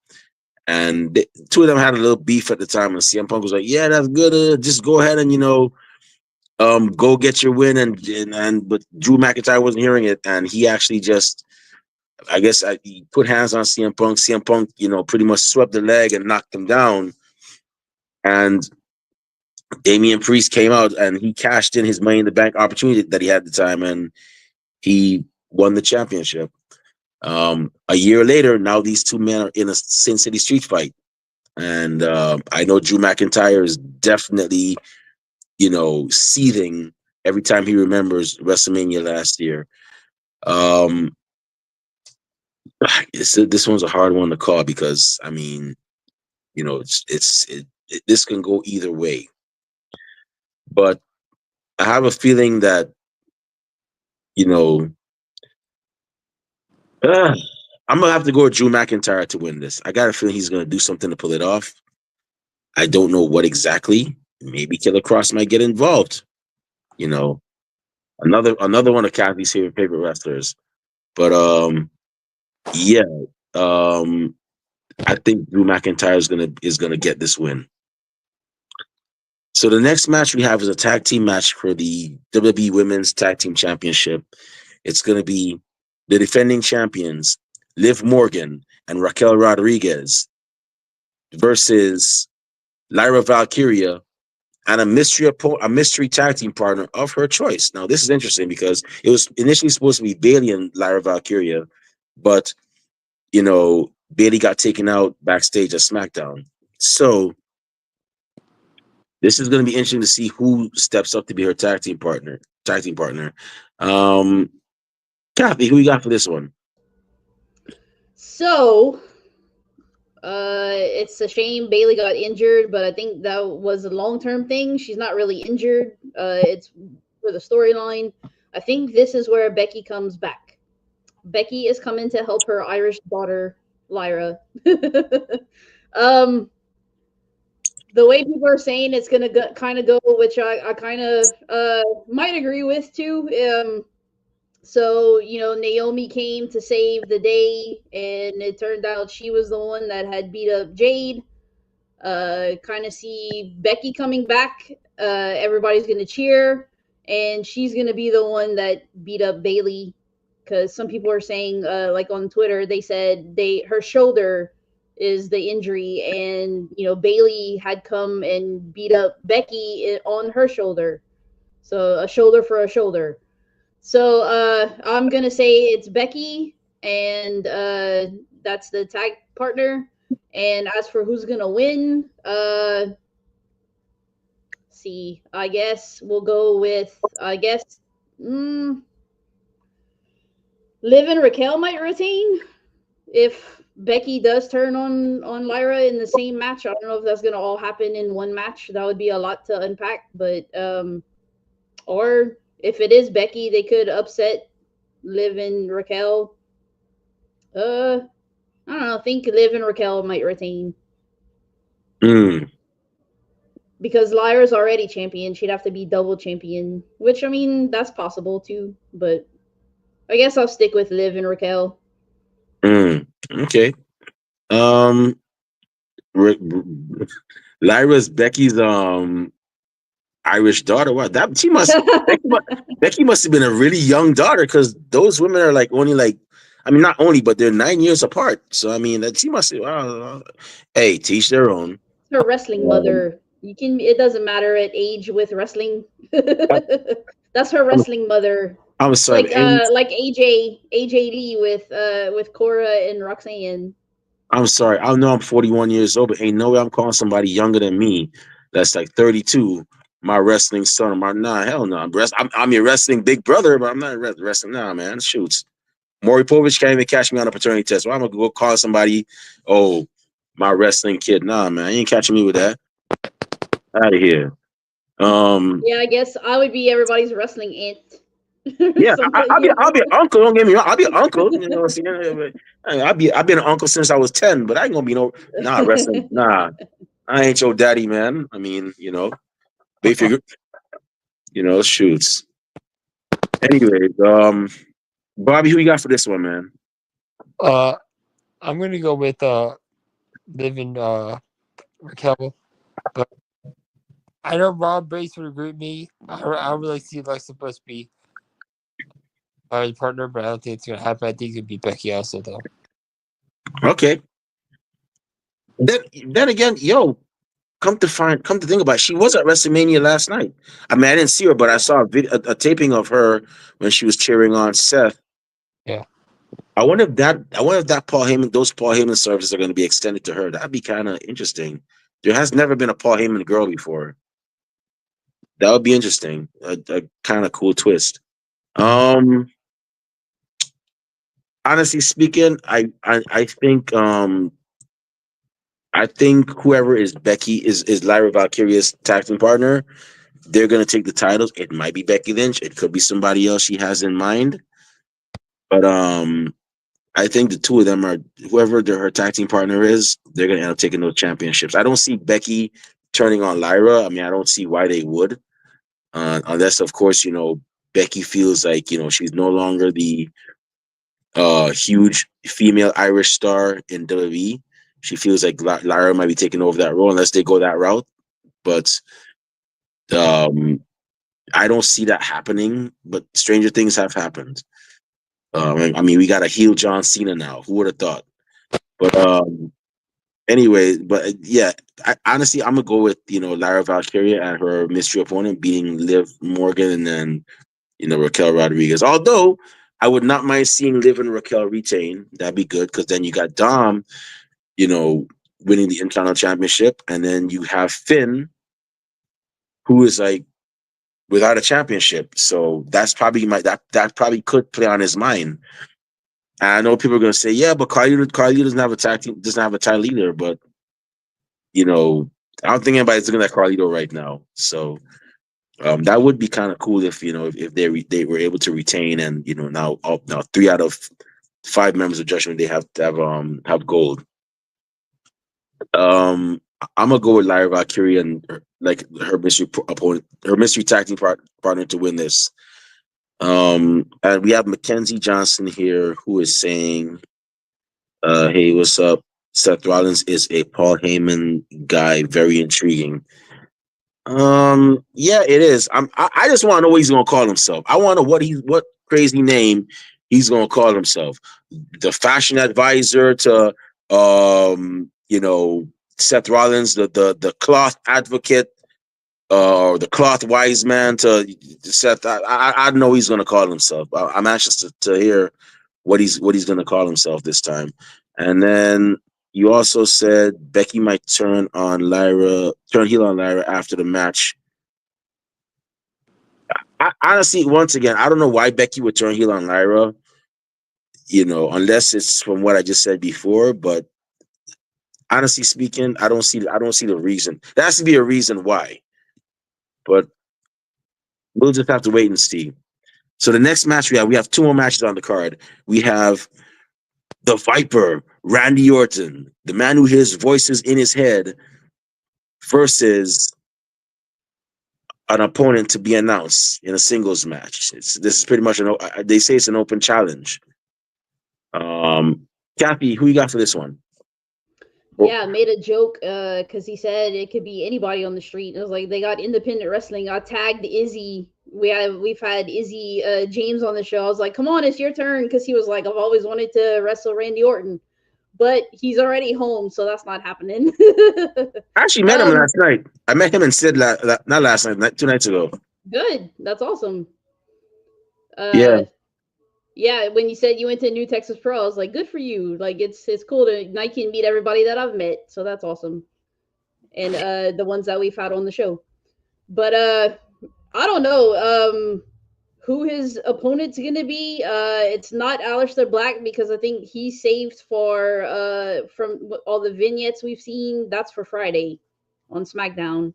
And two of them had a little beef at the time, and CM Punk was like, "Yeah, that's good. Just go ahead and go get your win." And but Drew McIntyre wasn't hearing it, and he actually just, I guess, he put hands on CM Punk. CM Punk, pretty much swept the leg and knocked him down. And Damian Priest came out and he cashed in his Money in the Bank opportunity that he had at the time, and he won the championship. A year later, now these two men are in a Sin City street fight. And I know Drew McIntyre is definitely, seething every time he remembers WrestleMania last year. This one's a hard one to call because, I mean, this can go either way. But I have a feeling that, I'm gonna have to go with Drew McIntyre to win this. I got a feeling he's gonna do something to pull it off. I don't know what exactly. Maybe Killer Cross might get involved. Another one of Kathy's favorite wrestlers. But yeah, I think Drew McIntyre is gonna get this win. So the next match we have is a tag team match for the WWE Women's Tag Team Championship. It's gonna be the defending champions, Liv Morgan and Raquel Rodriguez, versus Lyra Valkyria and a mystery tag team partner of her choice. Now, this is interesting because it was initially supposed to be Bayley and Lyra Valkyria, but Bayley got taken out backstage at SmackDown. So this is going to be interesting to see who steps up to be her tag team partner. Kathy, who you got for this one? So, It's a shame Bailey got injured, but I think that was a long-term thing. She's not really injured. It's for the storyline. I think this is where Becky comes back. Becky is coming to help her Irish daughter, Lyra. um, the way people are saying it's gonna kind of go, which I kind of might agree with too. So, Naomi came to save the day, and it turned out she was the one that had beat up Jade. Kind of see Becky coming back. Everybody's going to cheer, and she's going to be the one that beat up Bailey. Because some people are saying, like on Twitter, they said her shoulder is the injury, and Bailey had come and beat up Becky on her shoulder. So a shoulder for a shoulder. So I'm gonna say it's Becky, and that's the tag partner. And as for who's gonna win, see, I guess we'll go with Liv and Raquel might retain if Becky does turn on Lyra in the same match. I don't know if that's gonna all happen in one match. That would be a lot to unpack, but or if it is Becky, they could upset Liv and Raquel. I don't know. I think Liv and Raquel might retain because Lyra's already champion. She'd have to be double champion, which I mean that's possible too. But I guess I'll stick with Liv and Raquel. Okay. Lyra's Becky's Irish daughter. Wow, that she must Becky must have been a really young daughter, because those women are like only like, I mean, not only, but they're 9 years apart. So I mean, that she must have. Wow. Hey, teach their own. Her wrestling mother. It doesn't matter at age with wrestling. That's her wrestling mother. I'm sorry, like AJ Lee with Cora and Roxanne. I'm sorry. I know I'm 41 years old, but ain't no way I'm calling somebody younger than me that's like 32 my wrestling son. Hell no. I'm your wrestling big brother, but I'm not wrestling. Nah, man. Shoots. Maury Povich can't even catch me on a paternity test. Well, I'm gonna go call somebody, oh, my wrestling kid. Nah, man. You ain't catching me with that. Out of here. Yeah, I guess I would be everybody's wrestling aunt. Yeah, I'll be an uncle. Don't get me wrong. I'll be an uncle. You know what I'm saying? I've been an uncle since I was 10, but I ain't gonna be wrestling. Nah, I ain't your daddy, man. I mean, big figure. Shoots. Anyways, Bobby, who you got for this one, man? I'm gonna go with Liv and Raquel, but I know Rob Brace would agree with me. I don't really see Alexa Bliss be our partner, but I don't think it's gonna happen. I think it'd be Becky also, though. Okay. Then again, come to think about it, she was at WrestleMania last night. I mean, I didn't see her, but I saw a taping of her when she was cheering on Seth. Yeah. I wonder if that those Paul Heyman services are going to be extended to her. That'd be kind of interesting. There has never been a Paul Heyman girl before. That would be interesting. A kind of cool twist. Honestly speaking, I think whoever is Becky is Lyra Valkyria's tag team partner. They're gonna take the titles. It might be Becky Lynch. It could be somebody else she has in mind. But I think the two of them are whoever her tag team partner is. They're gonna end up taking those championships. I don't see Becky turning on Lyra. I mean, I don't see why they would, unless of course Becky feels like she's no longer the huge female Irish star in WWE. She feels like Lyra might be taking over that role unless they go that route. But I don't see that happening. But stranger things have happened. I mean, we got a heel John Cena now. Who would have thought? But anyway, yeah, honestly, I'm gonna go with Lyra Valkyria and her mystery opponent beating Liv Morgan, and then Raquel Rodriguez. Although I would not mind seeing Liv and Raquel retain. That'd be good, because then you got Dom, winning the Intercontinental Championship, and then you have Finn, who is like without a championship. So that's probably that probably could play on his mind. And I know people are gonna say, yeah, but Carlito doesn't have a tag team, doesn't have a tag leader, but you know, I don't think anybody's looking at Carlito right now. So that would be kind of cool if if they were able to retain, and now 3 out of 5 members of Judgment Day have gold. I'm gonna go with Lyra Valkyrie and like her mystery opponent, her mystery tag team partner to win this. And we have Mackenzie Johnson here who is saying, "Hey, what's up? Seth Rollins is a Paul Heyman guy, very intriguing." Yeah, it is. I just want to know what he's gonna call himself. I want to know what crazy name he's gonna call himself. The fashion advisor to Seth Rollins, the cloth advocate, or the cloth wise man to Seth. I know he's gonna call himself. I'm anxious to hear what he's gonna call himself this time. And then you also said Becky might turn heel on Lyra after the match. I honestly, once again, I don't know why Becky would turn heel on Lyra, unless it's from what I just said before. But honestly speaking, I don't see the reason. There has to be a reason why. But we'll just have to wait and see. So the next match we have 2 more matches on the card. We have the Viper, Randy Orton, the man who hears voices in his head, versus an opponent to be announced in a singles match. This is pretty much they say it's an open challenge. Kathy, who you got for this one? Yeah, made a joke because he said it could be anybody on the street. It was like they got independent wrestling. I tagged Izzy. We've had Izzy James on the show. I was like, come on, it's your turn, because he was like, I've always wanted to wrestle Randy Orton, but he's already home, so that's not happening. I actually met him last night. I met him and Sid not last night, 2 nights ago. Good, that's awesome. Yeah. Yeah, when you said you went to New Texas Pro, I was like, good for you. Like it's cool to Nike and meet everybody that I've met, so that's awesome. And the ones that we've had on the show. But I don't know who his opponent's gonna be. It's not Aleister Black, because I think he's saved for from all the vignettes we've seen. That's for Friday on SmackDown.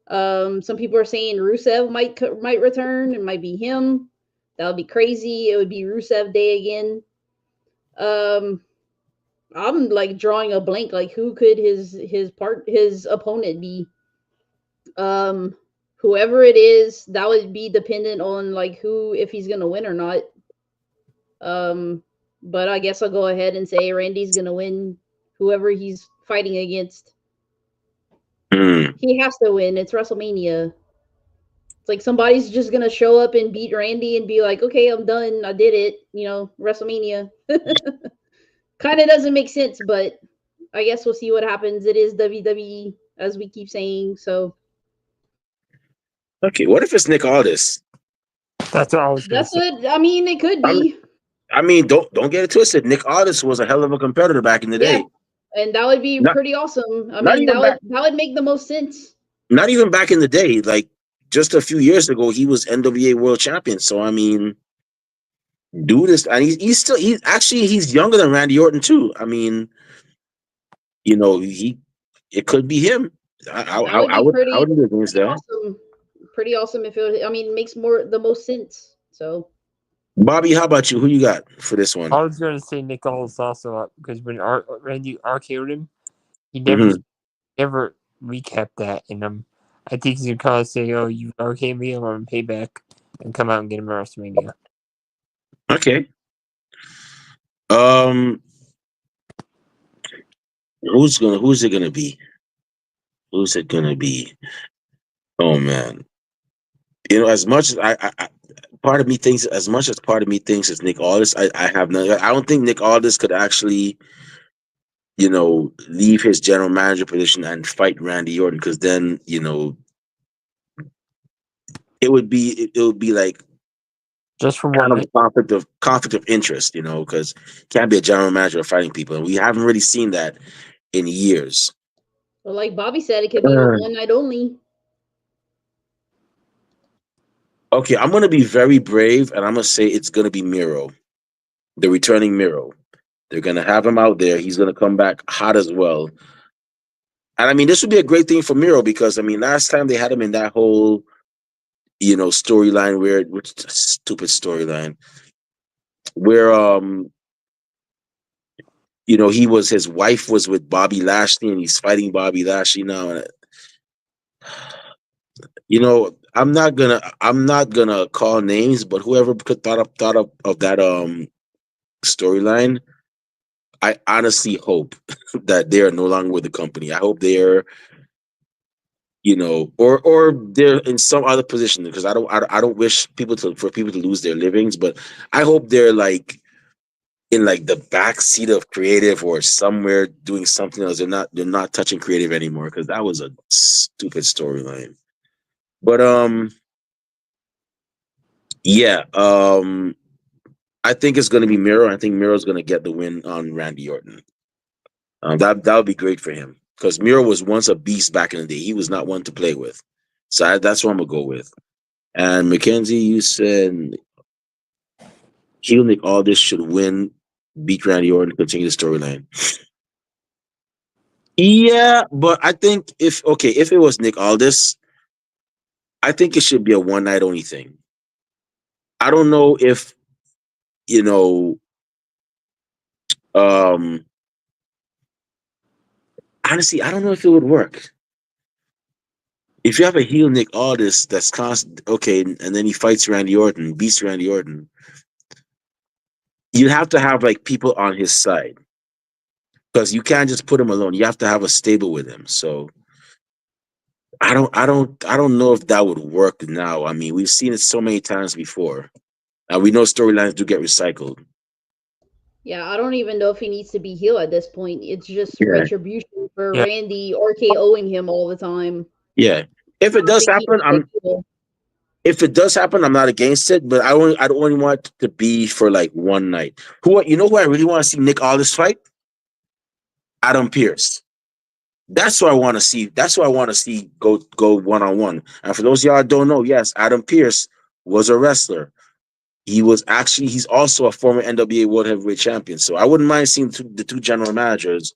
Some people are saying Rusev might return. It might be him. That would be crazy. It would be Rusev Day again. I'm like drawing a blank. Like who could his opponent be? Um, Whoever it is, that would be dependent on like who, if he's gonna win or not. Um, but I guess I'll go ahead and say Randy's gonna win. Whoever he's fighting against, he has to win. It's WrestleMania. It's like somebody's just gonna show up and beat Randy and be like, "Okay, I'm done. I did it." WrestleMania. Kind of doesn't make sense, but I guess we'll see what happens. It is WWE, as we keep saying. So, Okay, what if it's Nick Aldis? That's what I was going to that's say. what I mean. It could be. I mean, don't get it twisted. Nick Aldis was a hell of a competitor back in the Yeah, day. and that would be Not pretty awesome. I not mean, even back that would make the most sense. not even back in the day. Like just a few years ago, he was NWA World Champion. So I mean, do this, and he's younger than Randy Orton too. I mean, it could be him. I That I, would I be would I would be against pretty that. awesome. Pretty awesome if it was, I mean, it makes the most sense. So, Bobby, how about you? Who you got for this one? I was going to say Nick Aldis also up, because when Randy RKO'd him, he Hmm. never recapped that. And I think he's going to kind of say, oh, you RK me, I'm on payback, and come out and get him at WrestleMania. Okay. Um, who's it gonna be? Who's it gonna be? Oh man. As much as part of me thinks, it's Nick Aldis, I have no. I don't think Nick Aldis could actually, leave his general manager position and fight Randy Orton, because then, it would be like Just for kind one of night. a conflict of interest, because can't be a general manager fighting people, and we haven't really seen that in years. well, like Bobby said, it could be Uh, one night only. okay, I'm gonna be very brave, and I'm gonna say it's gonna be Miro. the returning Miro. They're gonna have him out there. He's gonna come back hot as well. And I mean, this would be a great thing for Miro because I mean, last time they had him in that whole, storyline where, which is a stupid storyline, where his wife was with Bobby Lashley and he's fighting Bobby Lashley now. And I'm not gonna call names, but whoever thought of that storyline, I honestly hope that they are no longer with the company. I hope they're, or they're in some other position because I don't wish for people to lose their livings, but I hope they're like in like the back seat of creative or somewhere doing something else. They're not touching creative anymore because that was a stupid storyline. But yeah, I think it's going to be Miro. I think Miro's going to get the win on Randy Orton. That would be great for him because Miro was once a beast back in the day. He was not one to play with, so that's what I'm gonna go with. And Mackenzie, you said Heel Nick Aldis should win, beat Randy Orton, continue the storyline. Yeah, but I think if it was Nick Aldis, I think it should be a one night only thing. I don't know if you know. Um, Honestly, I don't know if it would work. If you have a heel Nick Aldis that's constant, okay, and then he fights Randy Orton, beats Randy Orton, you have to have like people on his side because you can't just put him alone. You have to have a stable with him. So I don't know if that would work now. I mean, we've seen it so many times before. We know storylines do get recycled. Yeah, I don't even know if he needs to be heel at this point. It's just Yeah, retribution for Yeah, Randy RKOing him all the time. yeah. If it I don't does think he happen, needs a heel. I'm not against it. But I don't only want it to be for like one night. Who I really want to see Nick Aldis fight? Adam Pierce. That's what I want to see. That's what I want to see go one on one. And for those of y'all that don't know, yes, Adam Pierce was a wrestler. He's also a former NWA World Heavyweight Champion. So I wouldn't mind seeing the two general managers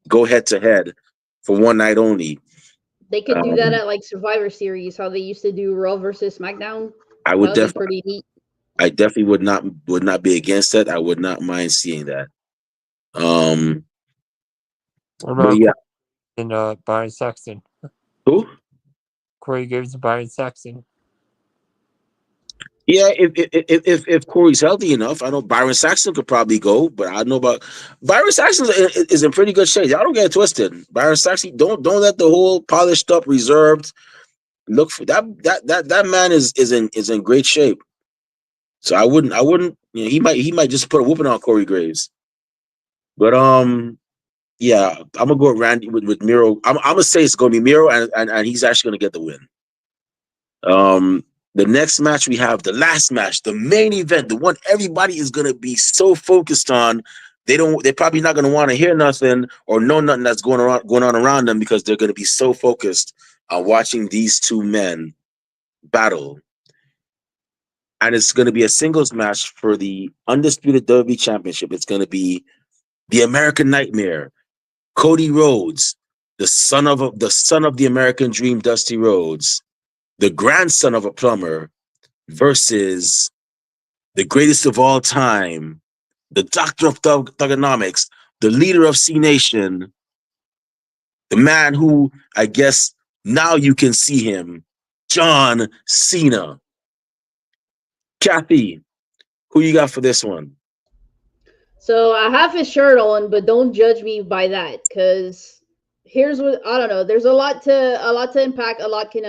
go head to head for one night only. They could do that Um, at like Survivor Series, how they used to do Raw versus SmackDown. I That would would be definitely, pretty neat. I definitely would not be against that. I would not mind seeing that. Um, what but about yeah, Corey and Byron Saxton? who? Corey Graves and Byron Saxton. Yeah, if Corey's healthy enough, I know Byron Saxton could probably go, but I don't know about Byron Saxton is in pretty good shape. Y'all don't get it twisted. Byron Saxton, don't let the whole polished up, reserved look for that man is in great shape. So I wouldn't he might just put a whooping on Corey Graves. But yeah, I'm gonna go with Randy with Miro. I'm gonna say it's gonna be Miro and he's actually gonna get the win. Um, the next match we have, the last match, the main event, the one everybody is gonna be so focused on. They're probably not gonna want to hear nothing or know nothing that's going on around them because they're gonna be so focused on watching these two men battle. And it's gonna be a singles match for the undisputed WWE Championship. It's gonna be the American Nightmare, Cody Rhodes, the son of the American Dream, Dusty Rhodes, the grandson of a plumber, versus the greatest of all time, the doctor of thugonomics, the leader of C Nation, the man who I guess now you can see him, John Cena. Kathy, who you got for this one? So I have his shirt on, but don't judge me by that, because here's what I don't know. There's a lot to impact. A lot can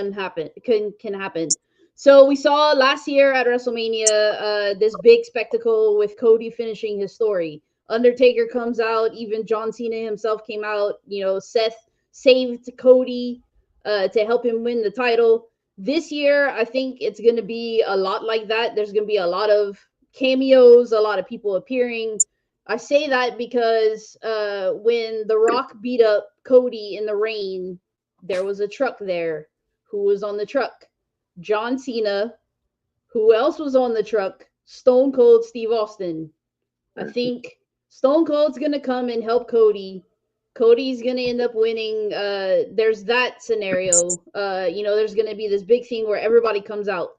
happen. So we saw last year at WrestleMania this big spectacle with Cody finishing his story. Undertaker comes out. Even John Cena himself came out. Seth saved Cody to help him win the title. This year, I think it's going to be a lot like that. There's going to be a lot of cameos, a lot of people appearing. I say that because when The Rock beat up Cody in the rain, there was a truck there. Who was on the truck? John Cena. Who else was on the truck? Stone Cold Steve Austin. I think Stone Cold's gonna come and help Cody. Cody's gonna end up winning. There's that scenario. There's gonna be this big thing where everybody comes out.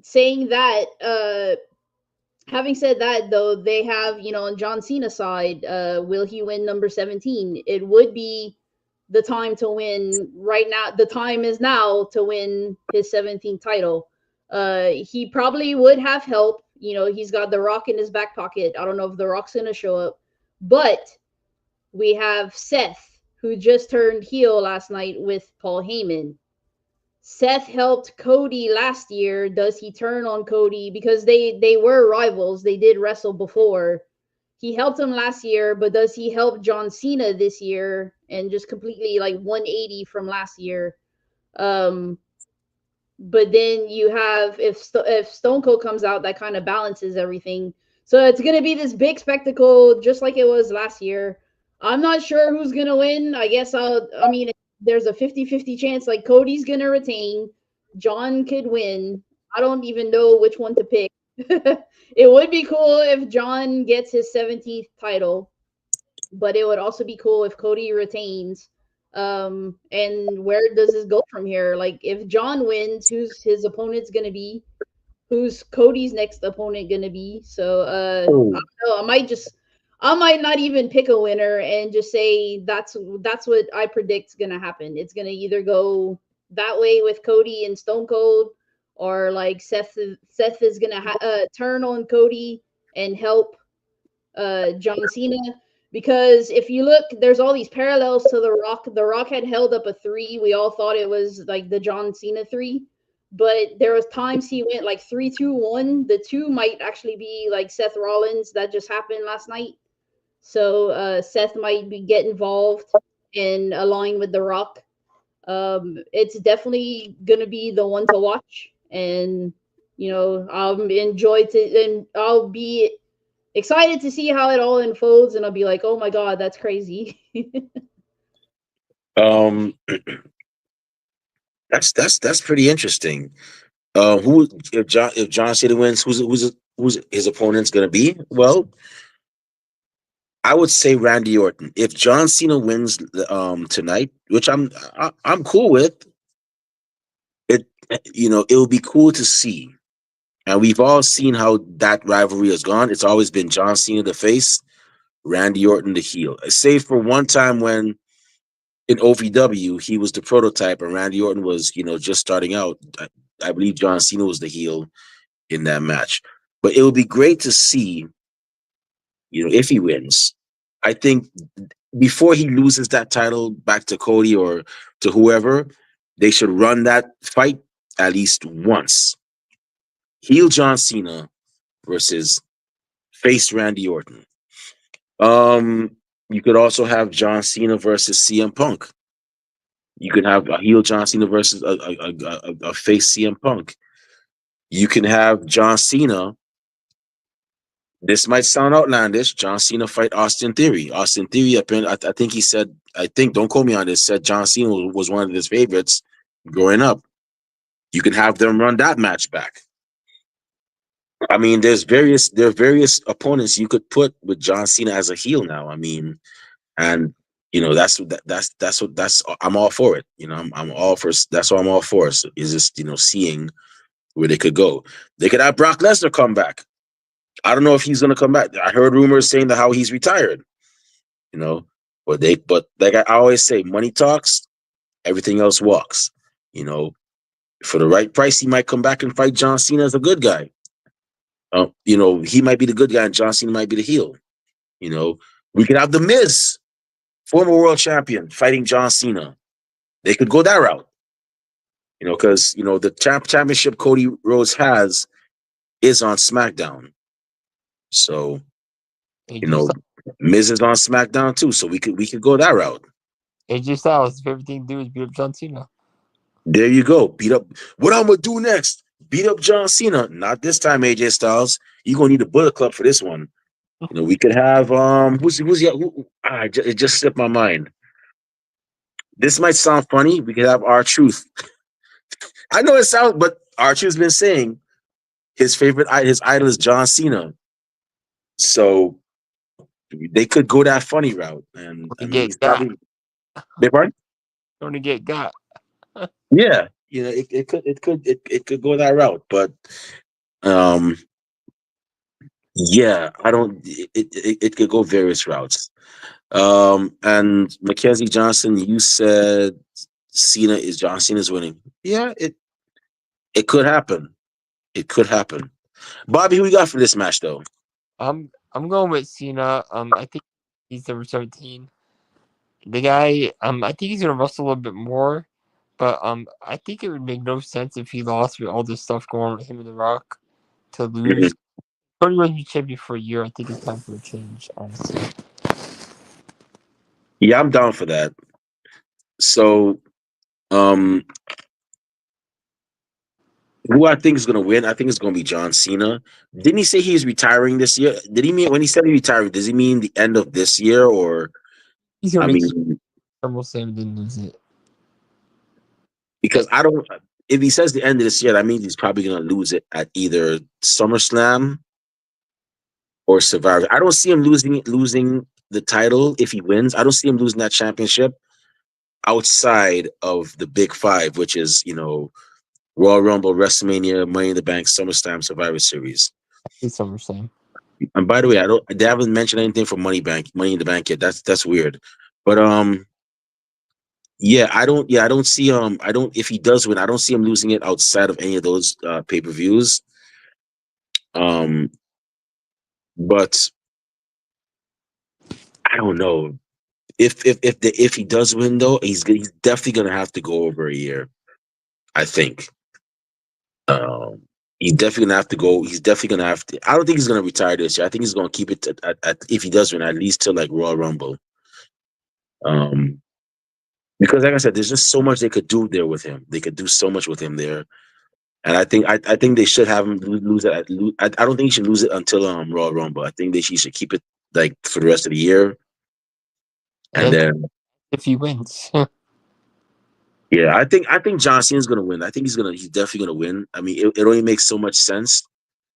Saying that, having said that, though, they have, on John Cena's side, will he win number 17? It would be the time to win right now. The time is now to win his 17th title. He probably would have help. He's got The Rock in his back pocket. I don't know if The Rock's going to show up, but we have Seth, who just turned heel last night with Paul Heyman. Seth helped Cody last year. Does he turn on Cody because they were rivals? They did wrestle before. He helped him last year, but does he help John Cena this year and just completely like 180 from last year? But then you have if Stone Cold comes out, that kind of balances everything. So it's gonna be this big spectacle, just like it was last year. I'm not sure who's gonna win. I guess I mean, there's a 50-50 chance like Cody's gonna retain. John could win. I don't even know which one to pick. It would be cool if John gets his 17th title, but it would also be cool if Cody retains. And where does this go from here? Like, if John wins, who's his opponent's gonna be? Who's Cody's next opponent gonna be? So I Oh, don't know. I might not even pick a winner and just say that's what I predict's gonna happen. It's gonna either go that way with Cody and Stone Cold, or like Seth is gonna turn on Cody and help John Cena. Because if you look, there's all these parallels to The Rock. The Rock had held up a 3. We all thought it was like the John Cena 3, but there was times he went like 3-2-1. The 2 might actually be like Seth Rollins. That just happened last night. So Seth might get involved and align with The Rock. It's definitely gonna be the one to watch, and I'll enjoy to, and I'll be excited to see how it all unfolds, and I'll be like, oh my god, that's crazy. um, that's pretty interesting. Who if John Cena wins, who's his opponent's gonna be? Well, I would say Randy Orton. If John Cena wins tonight, which I'm cool with, it it will be cool to see. And we've all seen how that rivalry has gone. It's always been John Cena the face, Randy Orton the heel. Save for one time when in OVW he was the prototype and Randy Orton was, just starting out. I believe John Cena was the heel in that match. But it would be great to see, if he wins. I think before he loses that title back to Cody or to whoever, they should run that fight at least once. Heel John Cena versus face Randy Orton. You could also have John Cena versus CM Punk. You could have a heel John Cena versus a face CM Punk. You can have John Cena. This might sound outlandish. John Cena fight Austin Theory. Austin Theory, I think he said, don't quote me on this, said John Cena was one of his favorites growing up. You can have them run that match back. I mean, there are various opponents you could put with John Cena as a heel now. I mean, and that's I'm all for it. I'm all for that's what I'm all for. So is just seeing where they could go. They could have Brock Lesnar come back. I don't know if he's gonna come back. I heard rumors saying that how he's retired. But like I always say, money talks, everything else walks. For the right price, he might come back and fight John Cena as a good guy. He might be the good guy and John Cena might be the heel. We could have the Miz, former world champion, fighting John Cena. They could go that route. Because the championship Cody Rhodes has is on SmackDown. So AJ, Miz is on SmackDown too. So we could go that route. AJ Styles' favorite thing to do is beat up John Cena. There you go. Beat up. What I'm gonna do next? Beat up John Cena. Not this time, AJ Styles. You're gonna need a Bullet Club for this one. We could have it just slipped my mind. This might sound funny. We could have R-Truth. I know it sounds, but R-Truth's been saying his idol is John Cena. So they could go that funny route, and I To mean, get he's got. probably. Beg pardon? Going to get got. Yeah, it could go that route, but um, yeah, I don't. It could go various routes. And Mackenzie Johnson, you said John Cena's winning. Yeah, it could happen. It could happen. Bobby, who we got for this match though? I'm going with Cena. I think he's number 17. The guy, I think he's gonna wrestle a little bit more, but I think it would make no sense if he lost with all this stuff going on with him and The Rock to Mhm. lose. Cody Rhodes be champion for a year. I think it's time for a change, honestly. Yeah, I'm down for that. So, um, who I think is going to win? I think it's going to be John Cena. Didn't he say he's retiring this year? Did he mean when he said he retired? Does he mean the end of this year, or He's gonna I make mean, SummerSlam didn't lose it. because I don't. If he says the end of this year, that means he's probably going to lose it at either SummerSlam or Survivor. I don't see him losing the title if he wins. I don't see him losing that championship outside of the big five, which is Royal Rumble, WrestleMania, Money in the Bank, SummerSlam, Survivor Series. It's SummerSlam. And by the way, they haven't mentioned anything for Money in the Bank yet. That's weird. But yeah, I don't see I don't if he does win, I don't see him losing it outside of any of those pay-per-views. Um, but I don't know. If he does win though, he's definitely gonna have to go over a year. I think. Um, he's definitely gonna have to go. He's definitely gonna have to. I don't think he's gonna retire this year. I think he's gonna keep it if he does win, at least till like Royal Rumble. Um, because like I said, there's just so much they could do there with him. They could do so much with him there, and I think they should have him lose it. I don't think he should lose it until Royal Rumble. I think he should keep it like for the rest of the year, and And then if he wins, yeah, I think John Cena's gonna win. I think he's definitely gonna win. I mean, it only makes so much sense.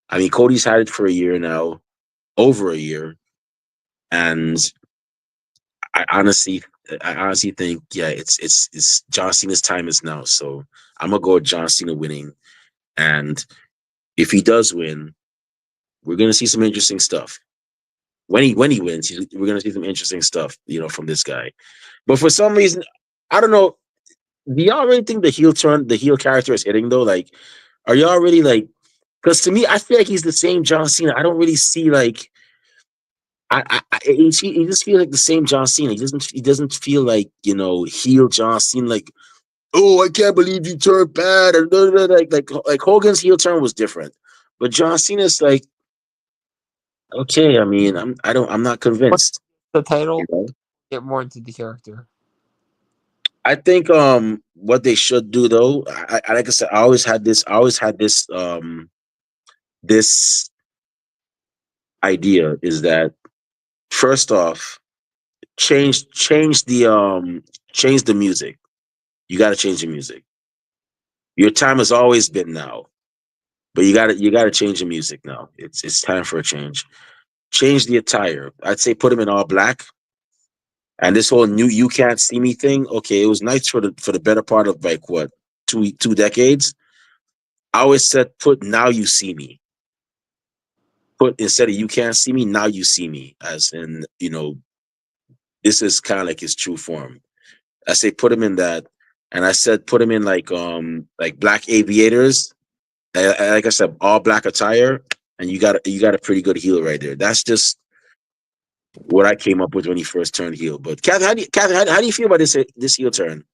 I mean, Cody's had it for a year now, over a year, and I honestly, I honestly think, yeah, it's John Cena's time is now. So I'm gonna go with John Cena winning, and if he does win, we're gonna see some interesting stuff. When he wins, we're gonna see some interesting stuff, from this guy. But for some reason, I don't know. Do y'all really think the heel character is hitting though? Like, are y'all really like? Because to me, I feel like he's the same John Cena. I don't really see like he just feels like the same John Cena. He doesn't feel like heel John Cena. Like, oh, I can't believe you turned bad. Or like Hogan's heel turn was different, but John Cena's like, okay. I mean, I'm not what's convinced. the You title? know, Get more into the character. I think what they should do though, like I said, I always had this idea is that first off, change change the change the music. You got to change the music. Your time has always been now, but you got to change the music now. It's time for a change. Change the attire. I'd say put him in all black. And this whole new "you can't see me" thing. Okay, it was nice for the better part of like what, two decades. I always said put "now you see me." Put instead of "you can't see me," "now you see me," as in this is kind of like his true form. I say put him in that, and I said put him in like black aviators. Like I said, all black attire, and you got a pretty good heel right there. That's just what I came up with when he first turned heel. But Kathy, how do you feel about this heel turn?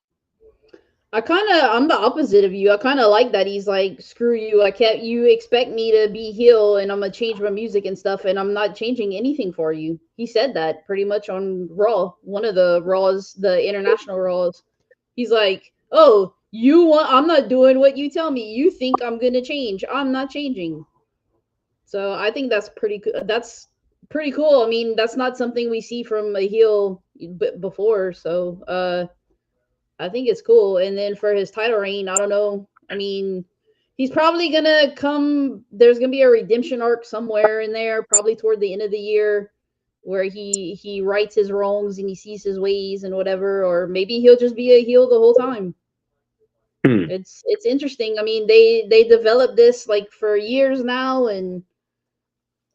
I'm the opposite of you. I kind of like that he's like, screw you. You expect me to be heel and I'm gonna change my music and stuff, and I'm not changing anything for you. He said that pretty much on Raw, one of the Raws, the international Raws. He's like, oh, I'm not doing what you tell me. You think I'm gonna change? I'm not changing. So I think that's pretty cool. I mean, that's not something we see from a heel before. So I think it's cool. And then for his title reign, I don't know. I mean, he's probably gonna come. There's gonna be a redemption arc somewhere in there, probably toward the end of the year, where he rights his wrongs and he sees his ways and whatever, or maybe he'll just be a heel the whole time. Hmm. It's interesting. I mean, they developed this like for years now, and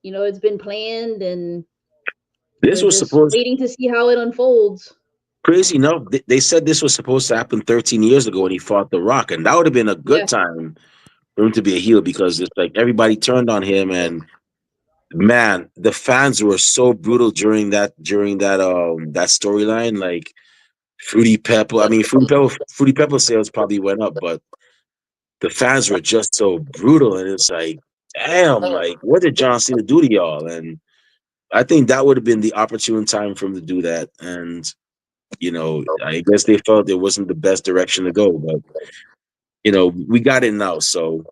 it's been planned, and This we're was just supposed waiting to see how it unfolds. crazy enough. They said this was supposed to happen 13 years ago when he fought The Rock, and that would have been a good Yeah, time for him to be a heel because it's like everybody turned on him, and man, the fans were so brutal during that storyline. Like Fruity Pebble, I mean Fruity Pebble sales probably went up, but the fans were just so brutal, and it's like, damn, like what did John Cena do to y'all? And I think that would have been the opportune time for him to do that. And I guess they felt it wasn't the best direction to go, but we got it now. So,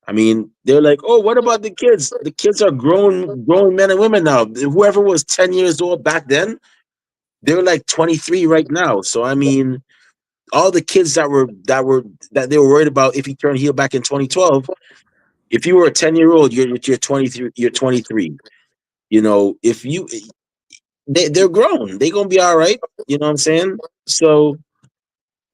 I mean, they're like, oh, what about the kids? The kids are grown men and women now. Whoever was 10 years old back then, they're like 23 right now. So, I mean, all the kids that they were worried about if he turned heel back in 2012, if you were a 10-year-old, you're 23, you're 23. If they're grown, they're gonna be all right. You know what I'm saying? So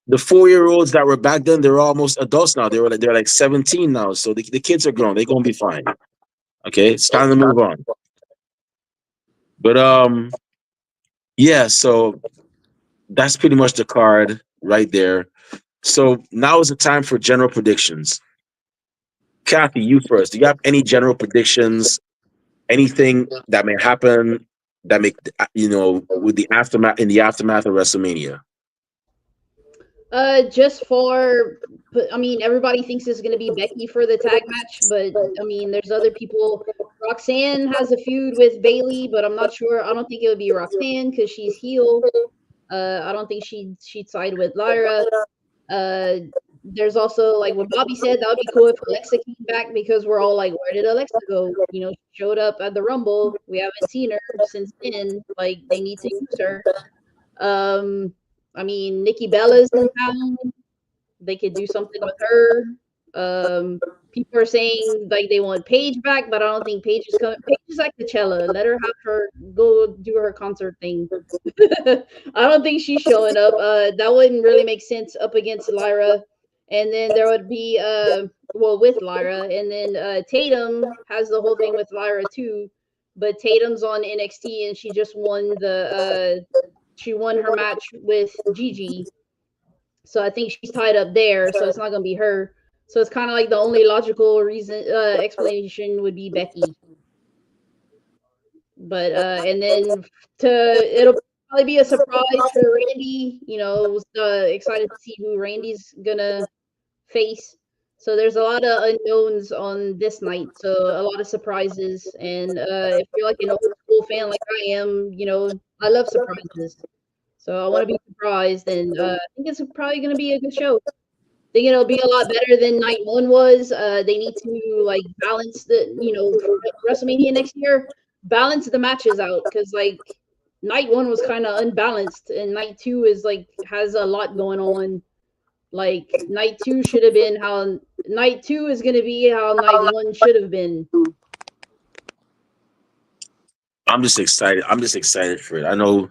the 4-year-olds that were back then, they're almost adults now. They're like 17 now. So the kids are grown. They're gonna be fine. Okay, it's time to move on. But yeah, so that's pretty much the card right there. So now is the time for general predictions. Kathy, you first. Do you have any general predictions? Anything that may happen that make with the aftermath in the aftermath of WrestleMania? just for, I mean, everybody thinks it's going to be Becky for the tag match, but I mean, there's other people. Roxanne has a feud with Bailey, but I'm not sure. I don't think it would be Roxanne because she's heel. I don't think she'd side with Lyra. Uh, there's also like what Bobby said. That would be cool if Alexa came back because we're all like, where did Alexa go? She showed up at the Rumble. We haven't seen her since then. Like they need to use her. Um, I mean, Nikki Bella's in town. They could do something with her. People are saying like they want Paige back, but I don't think Paige is coming. Paige is like Coachella. Let her have her go do her concert thing. I don't think she's showing up. That wouldn't really make sense up against Lyra. And then there would be well with Lyra, and then Tatum has the whole thing with Lyra too. But Tatum's on NXT and she just won she won her match with Gigi. So I think she's tied up there, so it's not gonna be her. So it's kind of like the only logical reason explanation would be Becky. But and then it'll probably be a surprise for Randy. Was excited to see who Randy's gonna face. So there's a lot of unknowns on this night. So a lot of surprises. And if you're like an old school fan like I am, I love surprises. So I want to be surprised, and I think it's probably going to be a good show. I think it'll be a lot better than night one was. They need to like balance for WrestleMania next year, balance the matches out because like night one was kind of unbalanced, and night two is like has a lot going on. Like night two should have been how night two is going to be how night one should have been. I'm just excited. I'm just excited for it. I know,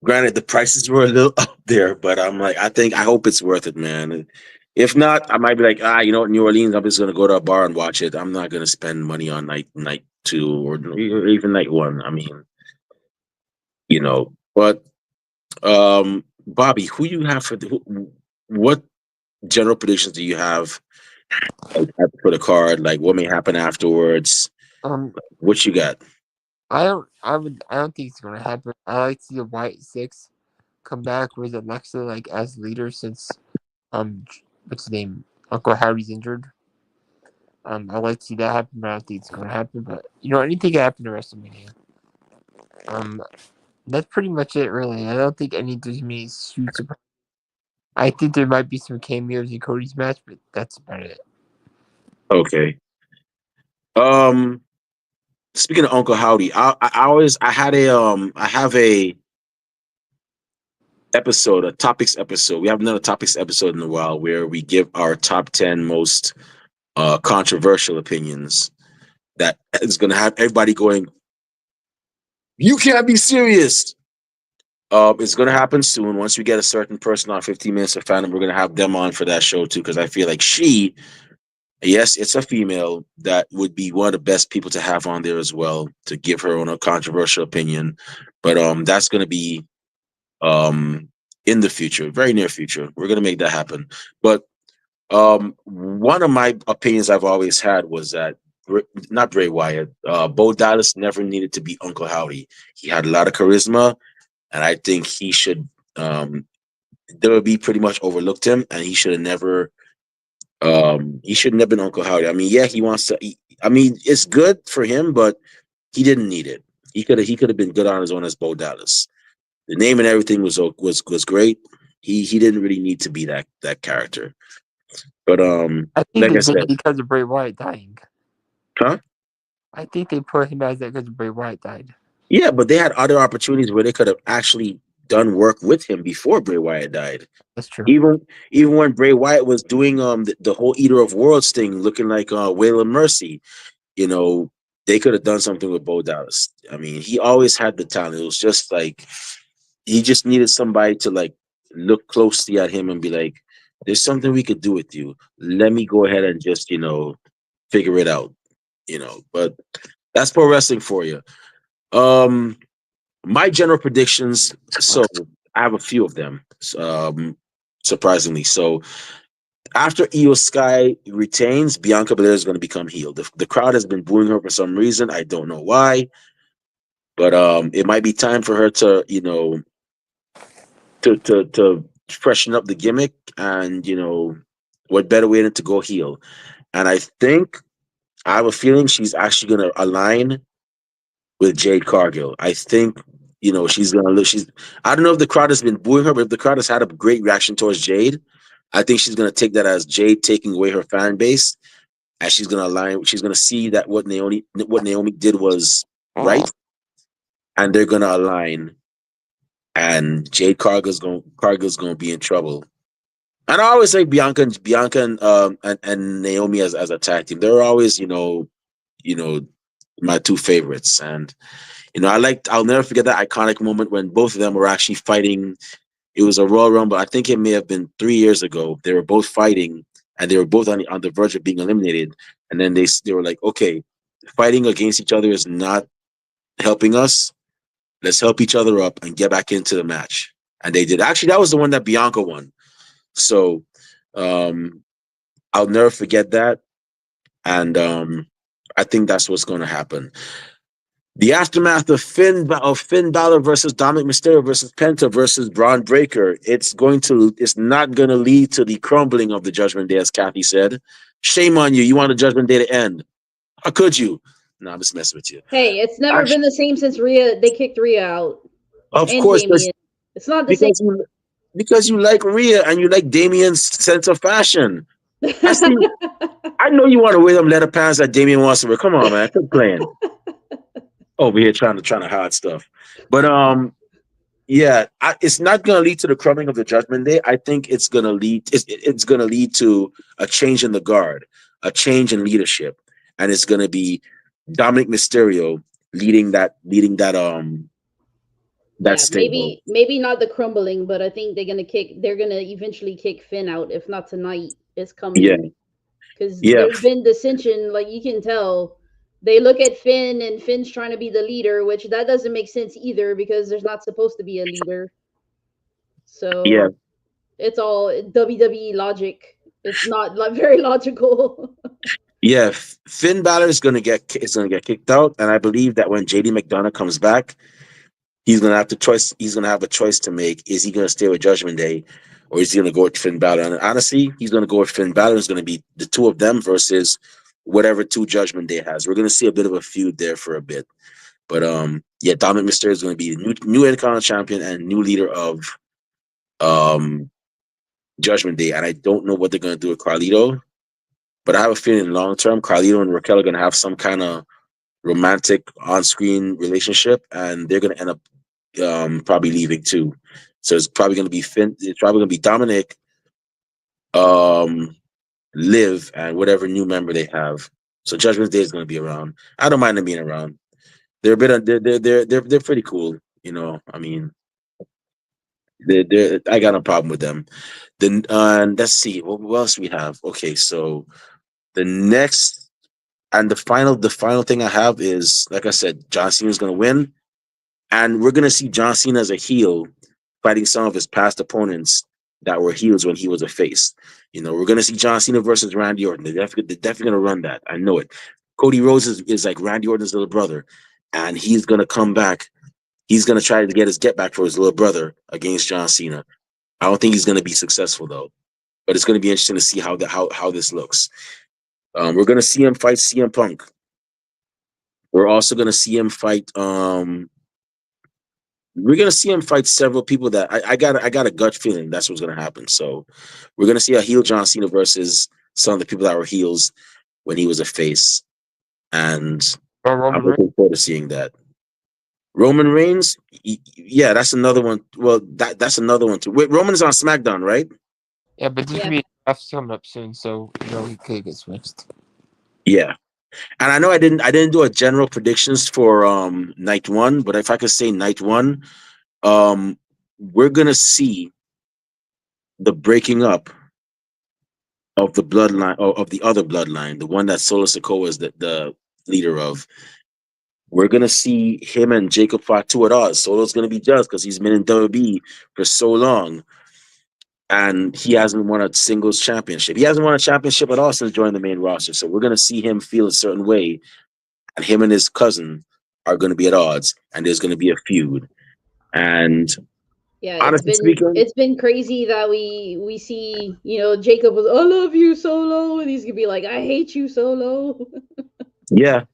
granted, the prices were a little up there, but I hope it's worth it, man. If not, I might be like, New Orleans, I'm just gonna go to a bar and watch it. I'm not gonna spend money on night two or even night one. I mean, but Bobby, who you have what general predictions do you have for the card? Like, what may happen afterwards? What you got? I don't think it's gonna happen. I like to see the White Six come back with Alexa like as leader since what's his name? Uncle Harry's injured. I like to see that happen, but I don't think it's gonna happen. But anything can happen to WrestleMania. That's pretty much it, really. I don't think there's gonna be huge surprise. I think there might be some cameos in Cody's match, but that's about it. Okay. Speaking of Uncle Howdy, I have a episode, a topics episode. We have another topics episode in a while where we give our top 10 most controversial opinions that is going to have everybody going, "You can't be serious." It's going to happen soon. Once we get a certain person on 15 Minutes of Fandom, we're going to have them on for that show too, because I feel like yes, it's a female that would be one of the best people to have on there as well to give her own a controversial opinion. But that's going to be um in the future, very near future. We're going to make that happen. But one of my opinions I've always had was that not Bray Wyatt, Bo Dallas never needed to be Uncle Howdy. He had a lot of charisma, and I think he should um be pretty much overlooked him, and he should have never been Uncle Howdy. I mean, yeah, he wants to. I mean, it's good for him, but he didn't need it. He could have been good on his own as Bo Dallas. The name and everything was great. He didn't really need to be that character. But I think like they I did said, it because of Bray Wyatt dying. huh? I think they put him as that because Bray Wyatt died. Yeah, but they had other opportunities where they could have actually done work with him before Bray Wyatt died. That's true. Even when Bray Wyatt was doing the whole Eater of Worlds thing, looking like Waylon Mercy, you know, they could have done something with Bo Dallas. I mean, he always had the talent. It was just like he just needed somebody to like look closely at him and be like, "There's something we could do with you. Let me go ahead and just figure it out." But that's pro wrestling for you. Um, my general predictions. So I have a few of them. Surprisingly, so after Io Sky retains, Bianca Belair is going to become heel. The crowd has been booing her for some reason. I don't know why, but it might be time for her to to freshen up the gimmick, and what better way than to go heel? And I have a feeling she's actually going to align with Jade Cargill. I think she's going to look. I don't know if the crowd has been booing her, but if the crowd has had a great reaction towards Jade, I think she's going to take that as Jade taking away her fan base, and she's going to align. She's going to see that what Naomi did was right, and they're going to align. And Jade Cargill's going to be in trouble. And I always say Bianca and Naomi as a tag team. They're always you know my two favorites. And I'll never forget that iconic moment when both of them were actually fighting. It was a Royal Rumble. I think it may have been 3 years ago. They were both fighting, and they were both on the verge of being eliminated. And then they were like, okay, fighting against each other is not helping us. Let's help each other up and get back into the match. And they did. Actually, that was the one that Bianca won. So um, I'll never forget that. And I think that's what's going to happen. The aftermath of Finn Balor versus Dominic Mysterio versus Penta versus Braun Breaker. It's not going to lead to the crumbling of the Judgment Day, as Kathy said. Shame on you. You want the Judgment Day to end. How could you? No, I'm just messing with you. Hey, it's never been the same since they kicked Rhea out. Of And course, Damien. It's not the same. Because you like Rhea and you like Damien's sense of fashion. I know you want to wear them leather pants that Damien wants to wear. Come on, man. Quit playing. Over here trying to hide stuff. But yeah, it's not going to lead to the crumbling of the Judgment Day. I think it's going to lead to a change in the guard, a change in leadership, and it's going to be Dominic Mysterio leading that stable. Maybe not the crumbling, but I think they're gonna eventually kick Finn out, if not tonight. It's coming. Yeah. Because Yeah. there's been dissension, like you can tell. They look at Finn and Finn's trying to be the leader, which that doesn't make sense either because there's not supposed to be a leader. So Yeah. it's all WWE logic. It's not very logical. Yeah, Finn Balor is going to get kicked out, and I believe that when JD McDonough comes back, he's going to have a choice to make. Is he going to stay with Judgment Day, or is he going to go with Finn Balor? And honestly, he's going to go with Finn Balor. It's going to be the two of them versus whatever two Judgment Day has. We're going to see a bit of a feud there for a bit. But yeah, Dominic Mysterio is going to be the new Intercontinental Champion and new leader of Judgment Day. And I don't know what they're going to do with Carlito, but I have a feeling long term, Carlito and Raquel are going to have some kind of romantic on-screen relationship, and they're going to end up probably leaving too. So it's probably going to be Finn. It's probably going to be Dominic, Liv, and whatever new member they have. So Judgment Day is going to be around. I don't mind them being around. They're a bit. They're pretty cool. I mean, I got no problem with them. Then let's see what else we have. Okay, so the next and the final thing I have is, like I said, John Cena is going to win, and we're going to see John Cena as a heel fighting some of his past opponents that were heels when he was a face. We're going to see John Cena versus Randy Orton. They're definitely going to run that. I know it. Cody Rhodes is like Randy Orton's little brother, and he's going to come back. He's going to try to get his get back for his little brother against John Cena. I don't think he's going to be successful though, but it's going to be interesting to see how this looks. We're going to see him fight CM Punk. We're also going to see him fight. We're going to see him fight several people that I got a gut feeling that's what's going to happen. So we're going to see a heel John Cena versus some of the people that were heels when he was a face, and I'm Roman Reigns. looking forward to seeing that. Roman Reigns, yeah, that's another one. Well, that's another one too. Wait, Roman's on SmackDown, right? Yeah, but there's Yeah. gonna be drafts coming up soon, so he could get switched. Yeah. And I know I didn't do a general predictions for night one, but if I could say night one, we're gonna see the breaking up of the bloodline of the other bloodline, the one that Solo Sikoa is the leader of. We're gonna see him and Jacob Fatu at odds. Solo's gonna be jealous because he's been in WWE for so long, and he hasn't won a singles championship. He hasn't won a championship at all since joining the main roster. So we're gonna see him feel a certain way, and him and his cousin are gonna be at odds, and there's gonna be a feud. And Yeah, honestly speaking, it's been crazy that we see, Jacob was, I love you, Solo, and he's gonna be like, I hate you, Solo. yeah,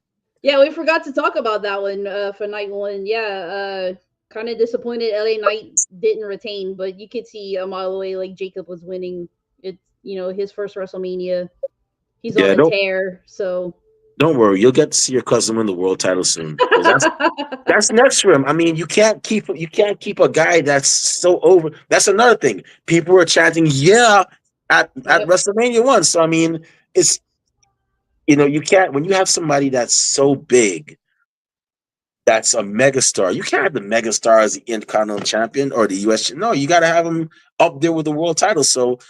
Yeah, we forgot to talk about that one for night one. Yeah, kind of disappointed LA Knight didn't retain, but you could see a mile away like Jacob was winning. It's his first WrestleMania. He's on yeah, a don't tear, so don't worry, you'll get to see your cousin win the world title soon. Because that's next for him. I mean, you can't keep a guy that's so over. That's another thing. People were chanting, yeah, at yep. WrestleMania once. So I mean, it's you can't when you have somebody that's so big, that's a megastar. You can't have the megastar as the Intercontinental Champion or the US. No, you got to have him up there with the world title. So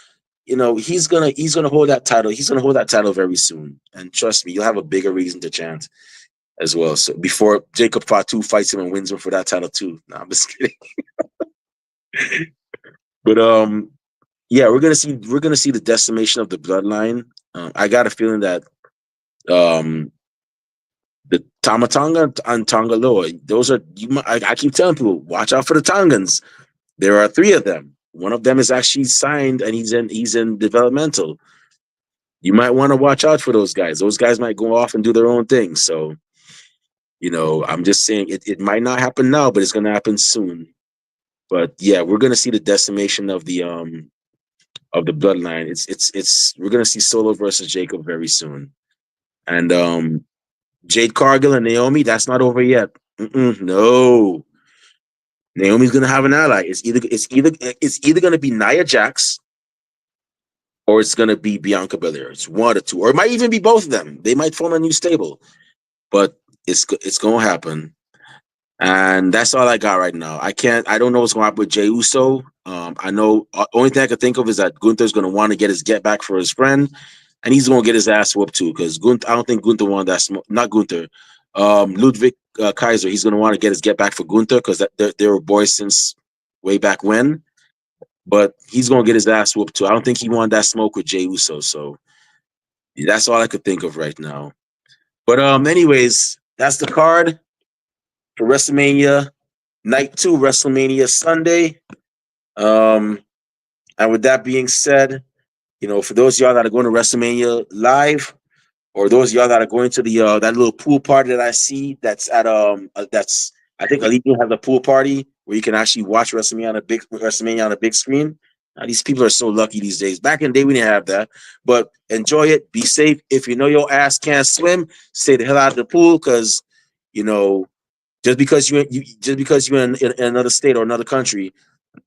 he's gonna hold that title. He's gonna hold that title very soon. And trust me, you'll have a bigger reason to chant as well. So before Jacob Fatu fights him and wins him for that title too. No, I'm just kidding. But yeah, we're gonna see the decimation of the bloodline. I got a feeling that um the Tamatonga and Tongaloa, those are I keep telling people, watch out for the Tongans. There are three of them. One of them is actually signed and he's in developmental. You might want to watch out for those guys. Those guys might go off and do their own thing. So, I'm just saying it might not happen now, but it's gonna happen soon. But yeah, we're gonna see the decimation of the bloodline. It's we're gonna see Solo versus Jacob very soon. And Jade Cargill and Naomi, that's not over yet. No. Naomi's gonna have an ally. It's either gonna be Nia Jax or it's gonna be Bianca Belair. It's one or two, or it might even be both of them. They might form a new stable, but it's gonna happen. And that's all I got right now. I don't know what's going to happen with Jey Uso. I know only thing I can think of is that Gunther's going to want to get his get back for his friend, and he's going to get his ass whooped too. Because I don't think Gunther wanted that. Not Gunther, Ludwig Kaiser. He's going to want to get his get back for Gunther because they were boys since way back when. But he's going to get his ass whooped too. I don't think he wanted that smoke with Jey Uso. So that's all I could think of right now. But anyways, that's the card for WrestleMania Night 2, WrestleMania Sunday. And with that being said, for those of y'all that are going to WrestleMania live, or those of y'all that are going to the that little pool party that I see that's at that's I think Allegiant has a pool party where you can actually watch WrestleMania on a big screen. Now, these people are so lucky these days. Back in the day, we didn't have that. But enjoy it. Be safe. If you know your ass can't swim, stay the hell out of the pool because you know just because you're in another state or another country,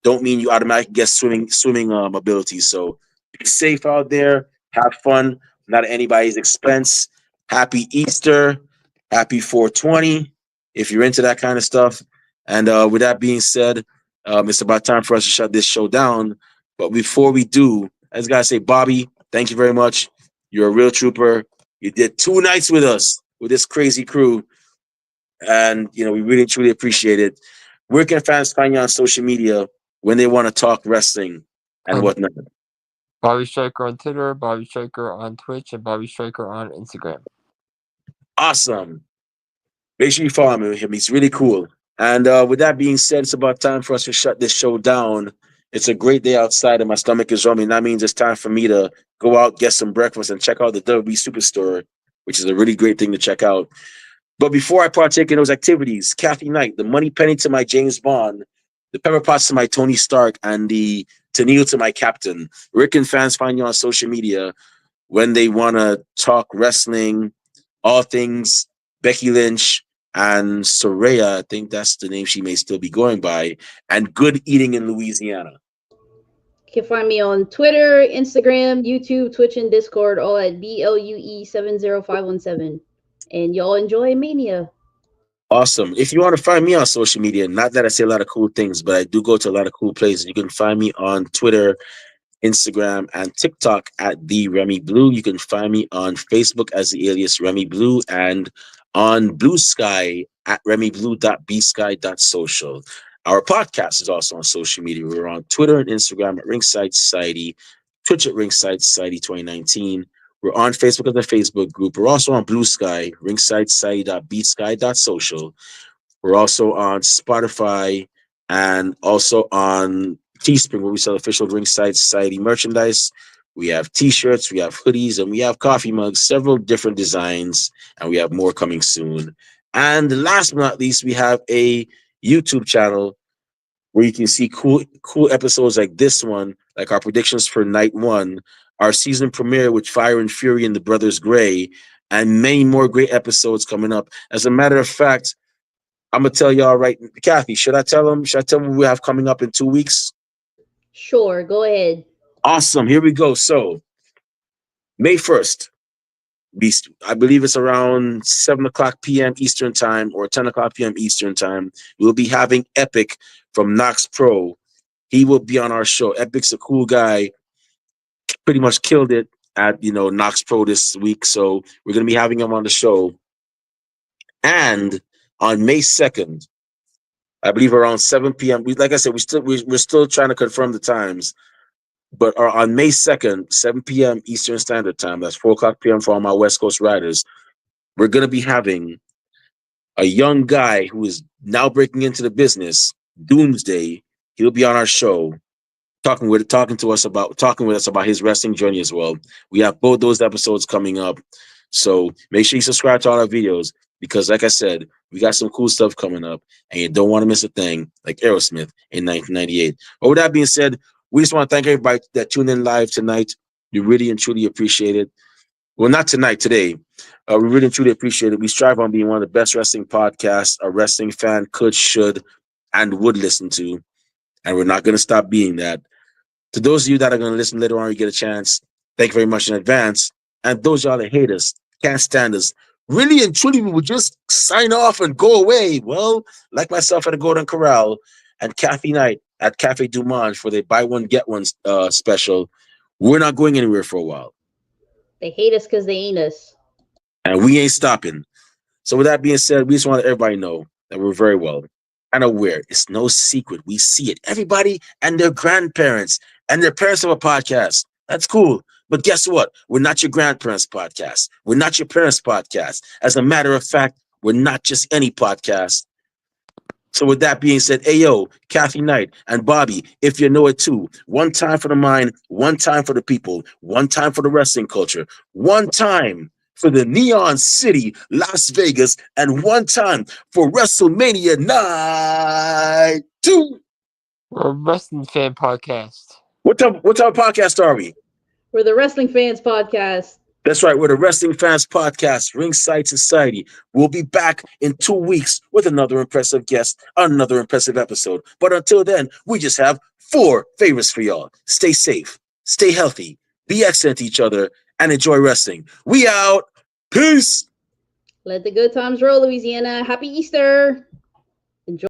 don't mean you automatically get swimming abilities. So be safe out there. Have fun, not at anybody's expense. Happy Easter. Happy 420 if you're into that kind of stuff. And with that being said, it's about time for us to shut this show down. But before we do, I just got to say, Bobby, thank you very much. You're a real trooper. You did 2 nights with us, with this crazy crew. And, we really, truly appreciate it. Where can fans find you on social media when they want to talk wrestling and Um, whatnot? Bobby Stryker on Twitter, Bobby Stryker on Twitch, and Bobby Stryker on Instagram. Awesome. Make sure you follow him. He's really cool. And with that being said, it's about time for us to shut this show down. It's a great day outside and my stomach is rumbling. That means it's time for me to go out, get some breakfast, and check out the WWE Superstore, which is a really great thing to check out. But before I partake in those activities, Kathy Knight, the money penny to my James Bond, the pepper pots to my Tony Stark, and the Tennille to my captain. Where can fans find you on social media when they want to talk wrestling, all things Becky Lynch and Soraya? I think that's the name she may still be going by, and good eating in Louisiana. You can find me on Twitter, Instagram, YouTube, Twitch, and Discord, all at BLUE70517. And y'all enjoy Mania. Awesome. If you want to find me on social media, not that I say a lot of cool things, but I do go to a lot of cool places. You can find me on Twitter, Instagram, and TikTok at the Remy Blue. You can find me on Facebook as the alias Remy Blue and on Blue Sky at remyblue.bsky.social. Our podcast is also on social media. We're on Twitter and Instagram at Ringside Society, Twitch at Ringside Society 2019. We're on Facebook as a Facebook group. We're also on Blue Sky, Ringside Society.bsky.social. We're also on Spotify and also on Teespring, where we sell official Ringside Society merchandise. We have t-shirts, we have hoodies, and we have coffee mugs, several different designs, and we have more coming soon. And last but not least, we have a YouTube channel where you can see cool episodes like this one, like our predictions for night one, our season premiere with Fire and Fury and the Brothers Gray, and many more great episodes coming up. As a matter of fact, I'm gonna tell y'all right, Kathy. Should I tell them? Should I tell them what we have coming up in 2 weeks? Sure, go ahead. Awesome. Here we go. So May 1st, I believe it's around 7 o'clock p.m. Eastern time or 10 o'clock p.m. Eastern time. We'll be having Epic from Knox Pro. He will be on our show. Epic's a cool guy. Pretty much killed it at Knox Pro this week. So we're gonna be having him on the show. And on May 2nd, I believe around 7 p.m. Like I said, we're still trying to confirm the times, but on May 2nd, 7 p.m. Eastern Standard Time, that's 4 o'clock p.m. for all my West Coast riders, we're gonna be having a young guy who is now breaking into the business, Doomsday. He'll be on our show, talking with us about his wrestling journey as well. We have both those episodes coming up, so make sure you subscribe to all our videos because, like I said, we got some cool stuff coming up, and you don't want to miss a thing like Aerosmith in 1998. But with that being said, we just want to thank everybody that tuned in live tonight. We really and truly appreciate it. Well, not tonight, today. We really and truly appreciate it. We strive on being one of the best wrestling podcasts a wrestling fan could, should, and would listen to, and we're not going to stop being that. To those of you that are going to listen later on, you get a chance. Thank you very much in advance. And those y'all that hate us, can't stand us, really and truly, we would just sign off and go away. Well, like myself at the Golden Corral and Kathy Knight at Cafe Du Monde for the buy one, get one special, we're not going anywhere for a while. They hate us because they ain't us. And we ain't stopping. So with that being said, we just want everybody to know that we're very well and aware. It's no secret. We see it. Everybody and their grandparents and their parents have a podcast. That's cool. But guess what? We're not your grandparents' podcast. We're not your parents' podcast. As a matter of fact, we're not just any podcast. So with that being said, Ayo, Kathy Knight and Bobby, if you know it too, one time for the mind, one time for the people, one time for the wrestling culture, one time for the Neon City, Las Vegas, and one time for WrestleMania Night 2. We're a wrestling fan podcast. What type of podcast are we? We're the Wrestling Fans Podcast. That's right. We're the Wrestling Fans Podcast, Ringside Society. We'll be back in 2 weeks with another impressive guest, another impressive episode. But until then, we just have 4 favors for y'all. Stay safe, stay healthy, be excellent to each other, and enjoy wrestling. We out. Peace. Let the good times roll, Louisiana. Happy Easter.